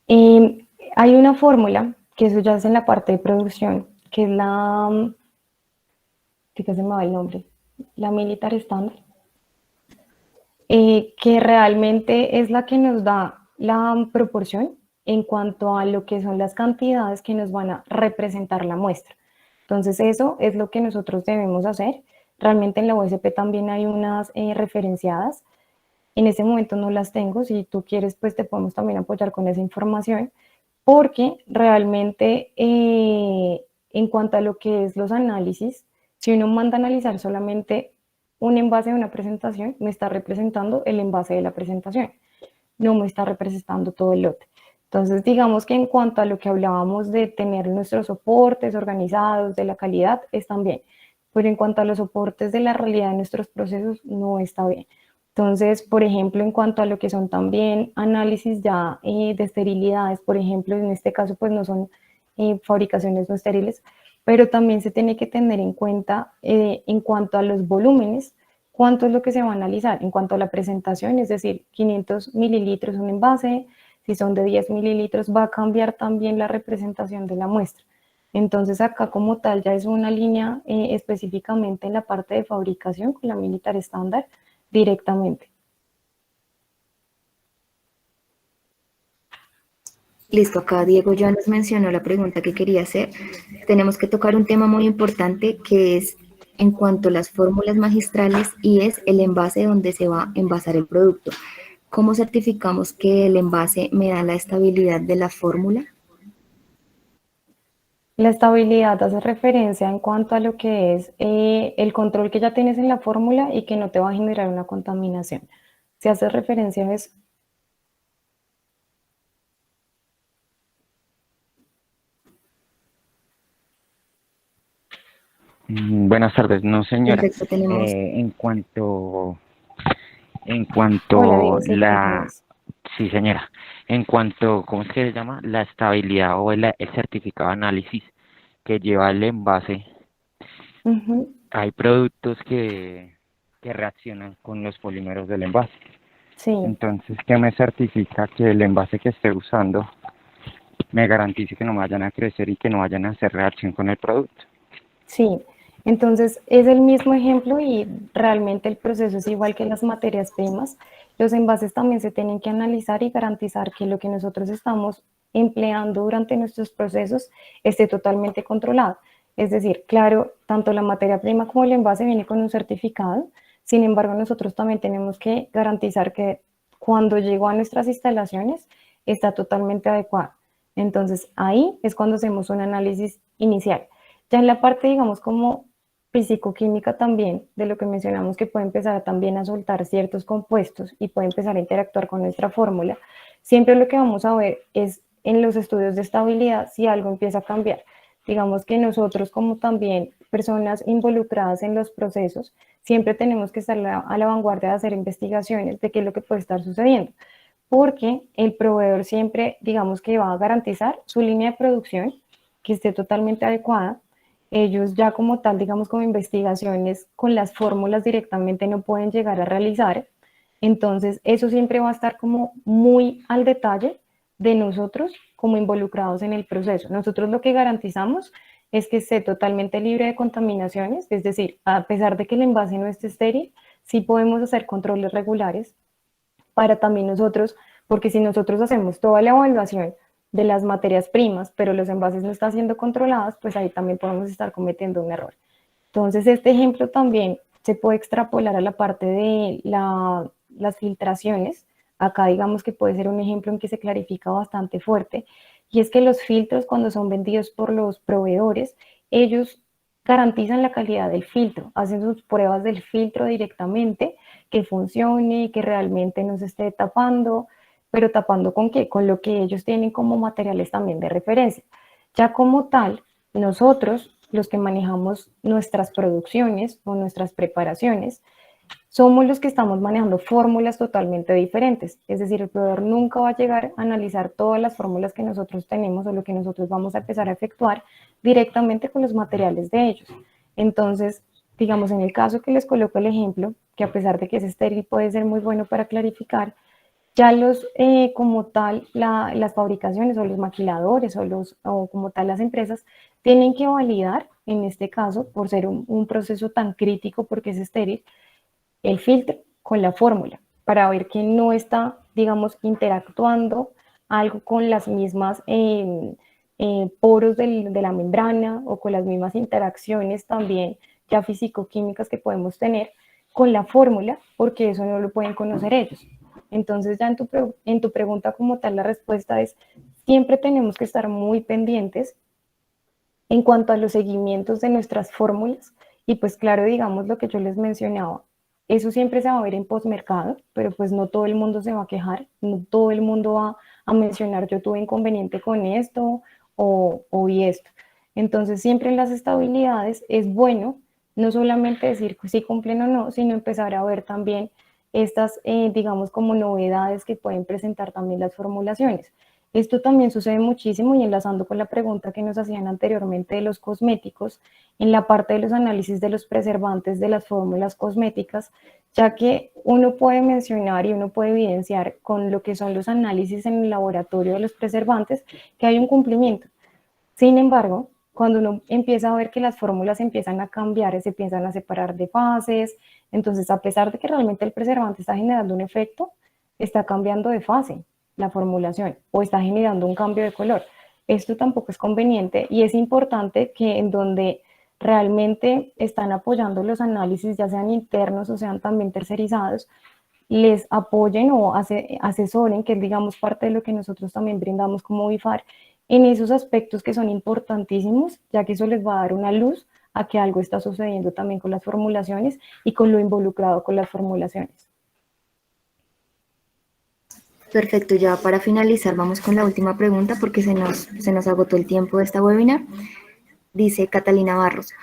Hay una fórmula, que eso ya es en la parte de producción, que es ¿qué se me va el nombre? La Militar Standard, que realmente es la que nos da la proporción en cuanto a lo que son las cantidades que nos van a representar la muestra. Entonces eso es lo que nosotros debemos hacer. Realmente en la OSP también hay unas referenciadas. En ese momento no las tengo. Si tú quieres, pues te podemos también apoyar con esa información, porque realmente en cuanto a lo que es los análisis, si uno manda a analizar solamente un envase de una presentación, me está representando el envase de la presentación, no me está representando todo el lote. Entonces, digamos que en cuanto a lo que hablábamos de tener nuestros soportes organizados, de la calidad, están bien, pero en cuanto a los soportes de la realidad de nuestros procesos, no está bien. Entonces, por ejemplo, en cuanto a lo que son también análisis ya de esterilidades, por ejemplo, en este caso, pues no son fabricaciones no estériles, pero también se tiene que tener en cuenta en cuanto a los volúmenes, cuánto es lo que se va a analizar en cuanto a la presentación, es decir, 500 mililitros un envase, si son de 10 mililitros va a cambiar también la representación de la muestra. Entonces acá como tal ya es una línea específicamente en la parte de fabricación con la militar estándar directamente. Listo, acá Diego ya nos mencionó la pregunta que quería hacer. Tenemos que tocar un tema muy importante que es en cuanto a las fórmulas magistrales y es el envase donde se va a envasar el producto. ¿Cómo certificamos que el envase me da la estabilidad de la fórmula? La estabilidad hace referencia en cuanto a lo que es el control que ya tienes en la fórmula y que no te va a generar una contaminación. Si hace referencia a eso. Buenas tardes, no señora. Perfecto, tenemos. En Hola, cuanto Diego, sí, la, continúes. sí señora, en cuanto, ¿cómo es que se llama? La estabilidad o el certificado de análisis que lleva el envase, Ujú. hay productos que reaccionan con los polímeros del envase. Sí, Entonces, ¿qué me certifica que el envase que esté usando me garantice que no vayan a crecer y que no vayan a hacer reacción con el producto? sí. Entonces es el mismo ejemplo y realmente el proceso es igual que las materias primas. Los envases también se tienen que analizar y garantizar que lo que nosotros estamos empleando durante nuestros procesos esté totalmente controlado. Es decir, claro, tanto la materia prima como el envase viene con un certificado. Sin embargo, nosotros también tenemos que garantizar que cuando llegó a nuestras instalaciones está totalmente adecuado. Entonces ahí es cuando hacemos un análisis inicial. Ya en la parte, digamos, como fisicoquímica también, de lo que mencionamos que puede empezar también a soltar ciertos compuestos y puede empezar a interactuar con nuestra fórmula, siempre lo que vamos a ver es en los estudios de estabilidad si algo empieza a cambiar. Digamos que nosotros como también personas involucradas en los procesos, siempre tenemos que estar a la vanguardia de hacer investigaciones de qué es lo que puede estar sucediendo, porque el proveedor siempre, digamos que va a garantizar su línea de producción, que esté totalmente adecuada. Ellos ya como tal, digamos como investigaciones con las fórmulas directamente no pueden llegar a realizar. Entonces, eso siempre va a estar como muy al detalle de nosotros como involucrados en el proceso. Nosotros lo que garantizamos es que esté totalmente libre de contaminaciones, es decir, a pesar de que el envase no esté estéril, sí podemos hacer controles regulares para también nosotros, porque si nosotros hacemos toda la evaluación de las materias primas, pero los envases no están siendo controlados, pues ahí también podemos estar cometiendo un error. Entonces, este ejemplo también se puede extrapolar a la parte de las filtraciones. Acá digamos que puede ser un ejemplo en que se clarifica bastante fuerte, y es que los filtros cuando son vendidos por los proveedores, ellos garantizan la calidad del filtro, hacen sus pruebas del filtro directamente, que funcione, que realmente no se esté tapando, pero tapando con qué, con lo que ellos tienen como materiales también de referencia. Ya como tal, nosotros, los que manejamos nuestras producciones o nuestras preparaciones, somos los que estamos manejando fórmulas totalmente diferentes. Es decir, el proveedor nunca va a llegar a analizar todas las fórmulas que nosotros tenemos o lo que nosotros vamos a empezar a efectuar directamente con los materiales de ellos. Entonces, digamos, en el caso que les coloco el ejemplo, que a pesar de que es estéril puede ser muy bueno para clarificar, ya como tal, las fabricaciones o los maquiladores o como tal las empresas tienen que validar, en este caso, por ser un proceso tan crítico porque es estéril, el filtro con la fórmula para ver que no está, digamos, interactuando algo con las mismas poros de la membrana o con las mismas interacciones también ya físico-químicas que podemos tener con la fórmula, porque eso no lo pueden conocer ellos. Entonces ya en tu pregunta como tal, la respuesta es, siempre tenemos que estar muy pendientes en cuanto a los seguimientos de nuestras fórmulas. Y pues claro, digamos lo que yo les mencionaba, eso siempre se va a ver en postmercado, pero pues no todo el mundo se va a quejar, no todo el mundo va a mencionar yo tuve inconveniente con esto o y esto. Entonces, siempre en las estabilidades es bueno no solamente decir si cumplen o no, sino empezar a ver también estas, digamos, como novedades que pueden presentar también las formulaciones. Esto también sucede muchísimo y enlazando con la pregunta que nos hacían anteriormente de los cosméticos, en la parte de los análisis de los preservantes de las fórmulas cosméticas, ya que uno puede mencionar y uno puede evidenciar con lo que son los análisis en el laboratorio de los preservantes que hay un cumplimiento. Sin embargo, cuando uno empieza a ver que las fórmulas empiezan a cambiar, se empiezan a separar de fases, entonces a pesar de que realmente el preservante está generando un efecto, está cambiando de fase la formulación o está generando un cambio de color. Esto tampoco es conveniente y es importante que en donde realmente están apoyando los análisis, ya sean internos o sean también tercerizados, les apoyen o asesoren, que es, digamos, parte de lo que nosotros también brindamos como BIFAR, en esos aspectos que son importantísimos, ya que eso les va a dar una luz a que algo está sucediendo también con las formulaciones y con lo involucrado con las formulaciones. Perfecto, ya para finalizar vamos con la última pregunta porque se nos agotó el tiempo de esta webinar. Dice Catalina Barros,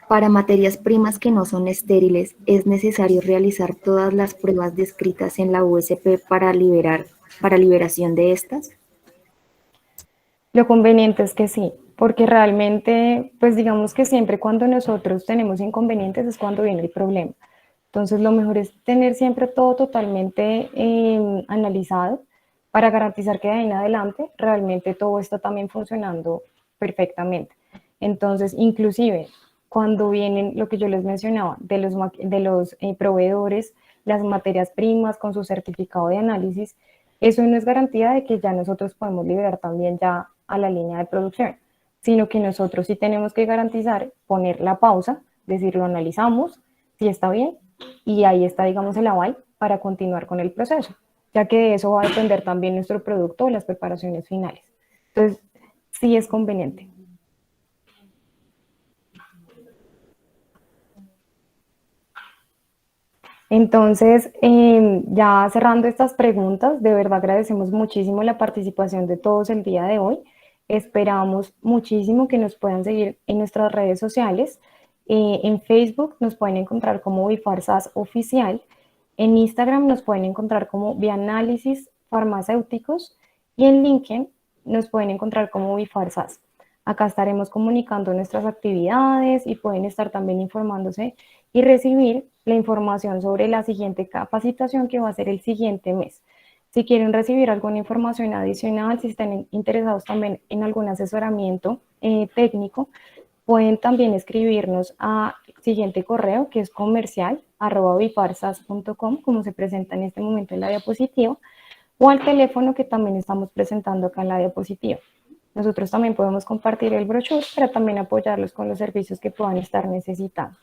para materias primas que no son estériles, ¿es necesario realizar todas las pruebas descritas en la USP para liberación de estas? Lo conveniente es que sí, porque realmente, pues digamos que siempre cuando nosotros tenemos inconvenientes es cuando viene el problema. Entonces, lo mejor es tener siempre todo totalmente analizado para garantizar que de ahí en adelante realmente todo está también funcionando perfectamente. Entonces, inclusive cuando vienen lo que yo les mencionaba de los proveedores, las materias primas con su certificado de análisis, eso no es garantía de que ya nosotros podemos liberar también ya a la línea de producción, sino que nosotros sí tenemos que garantizar, poner la pausa, decir, lo analizamos, si está bien, y ahí está, digamos, el aval para continuar con el proceso, ya que de eso va a depender también nuestro producto o las preparaciones finales. Entonces, sí es conveniente. Entonces, ya cerrando estas preguntas, de verdad agradecemos muchísimo la participación de todos el día de hoy. Esperamos muchísimo que nos puedan seguir en nuestras redes sociales. En Facebook nos pueden encontrar como Bifarsas Oficial. En Instagram nos pueden encontrar como Bianálisis Farmacéuticos y en LinkedIn nos pueden encontrar como Bifarsas. Acá estaremos comunicando nuestras actividades y pueden estar también informándose y recibir la información sobre la siguiente capacitación que va a ser el siguiente mes. Si quieren recibir alguna información adicional, si están interesados también en algún asesoramiento técnico, pueden también escribirnos al siguiente correo que es comercial@bifarsas.com, como se presenta en este momento en la diapositiva, o al teléfono que también estamos presentando acá en la diapositiva. Nosotros también podemos compartir el brochure para también apoyarlos con los servicios que puedan estar necesitando.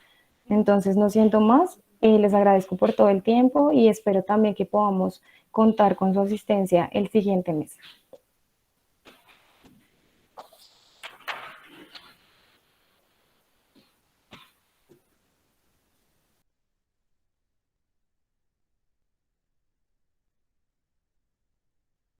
Entonces, no siento más, les agradezco por todo el tiempo y espero también que podamos contar con su asistencia el siguiente mes.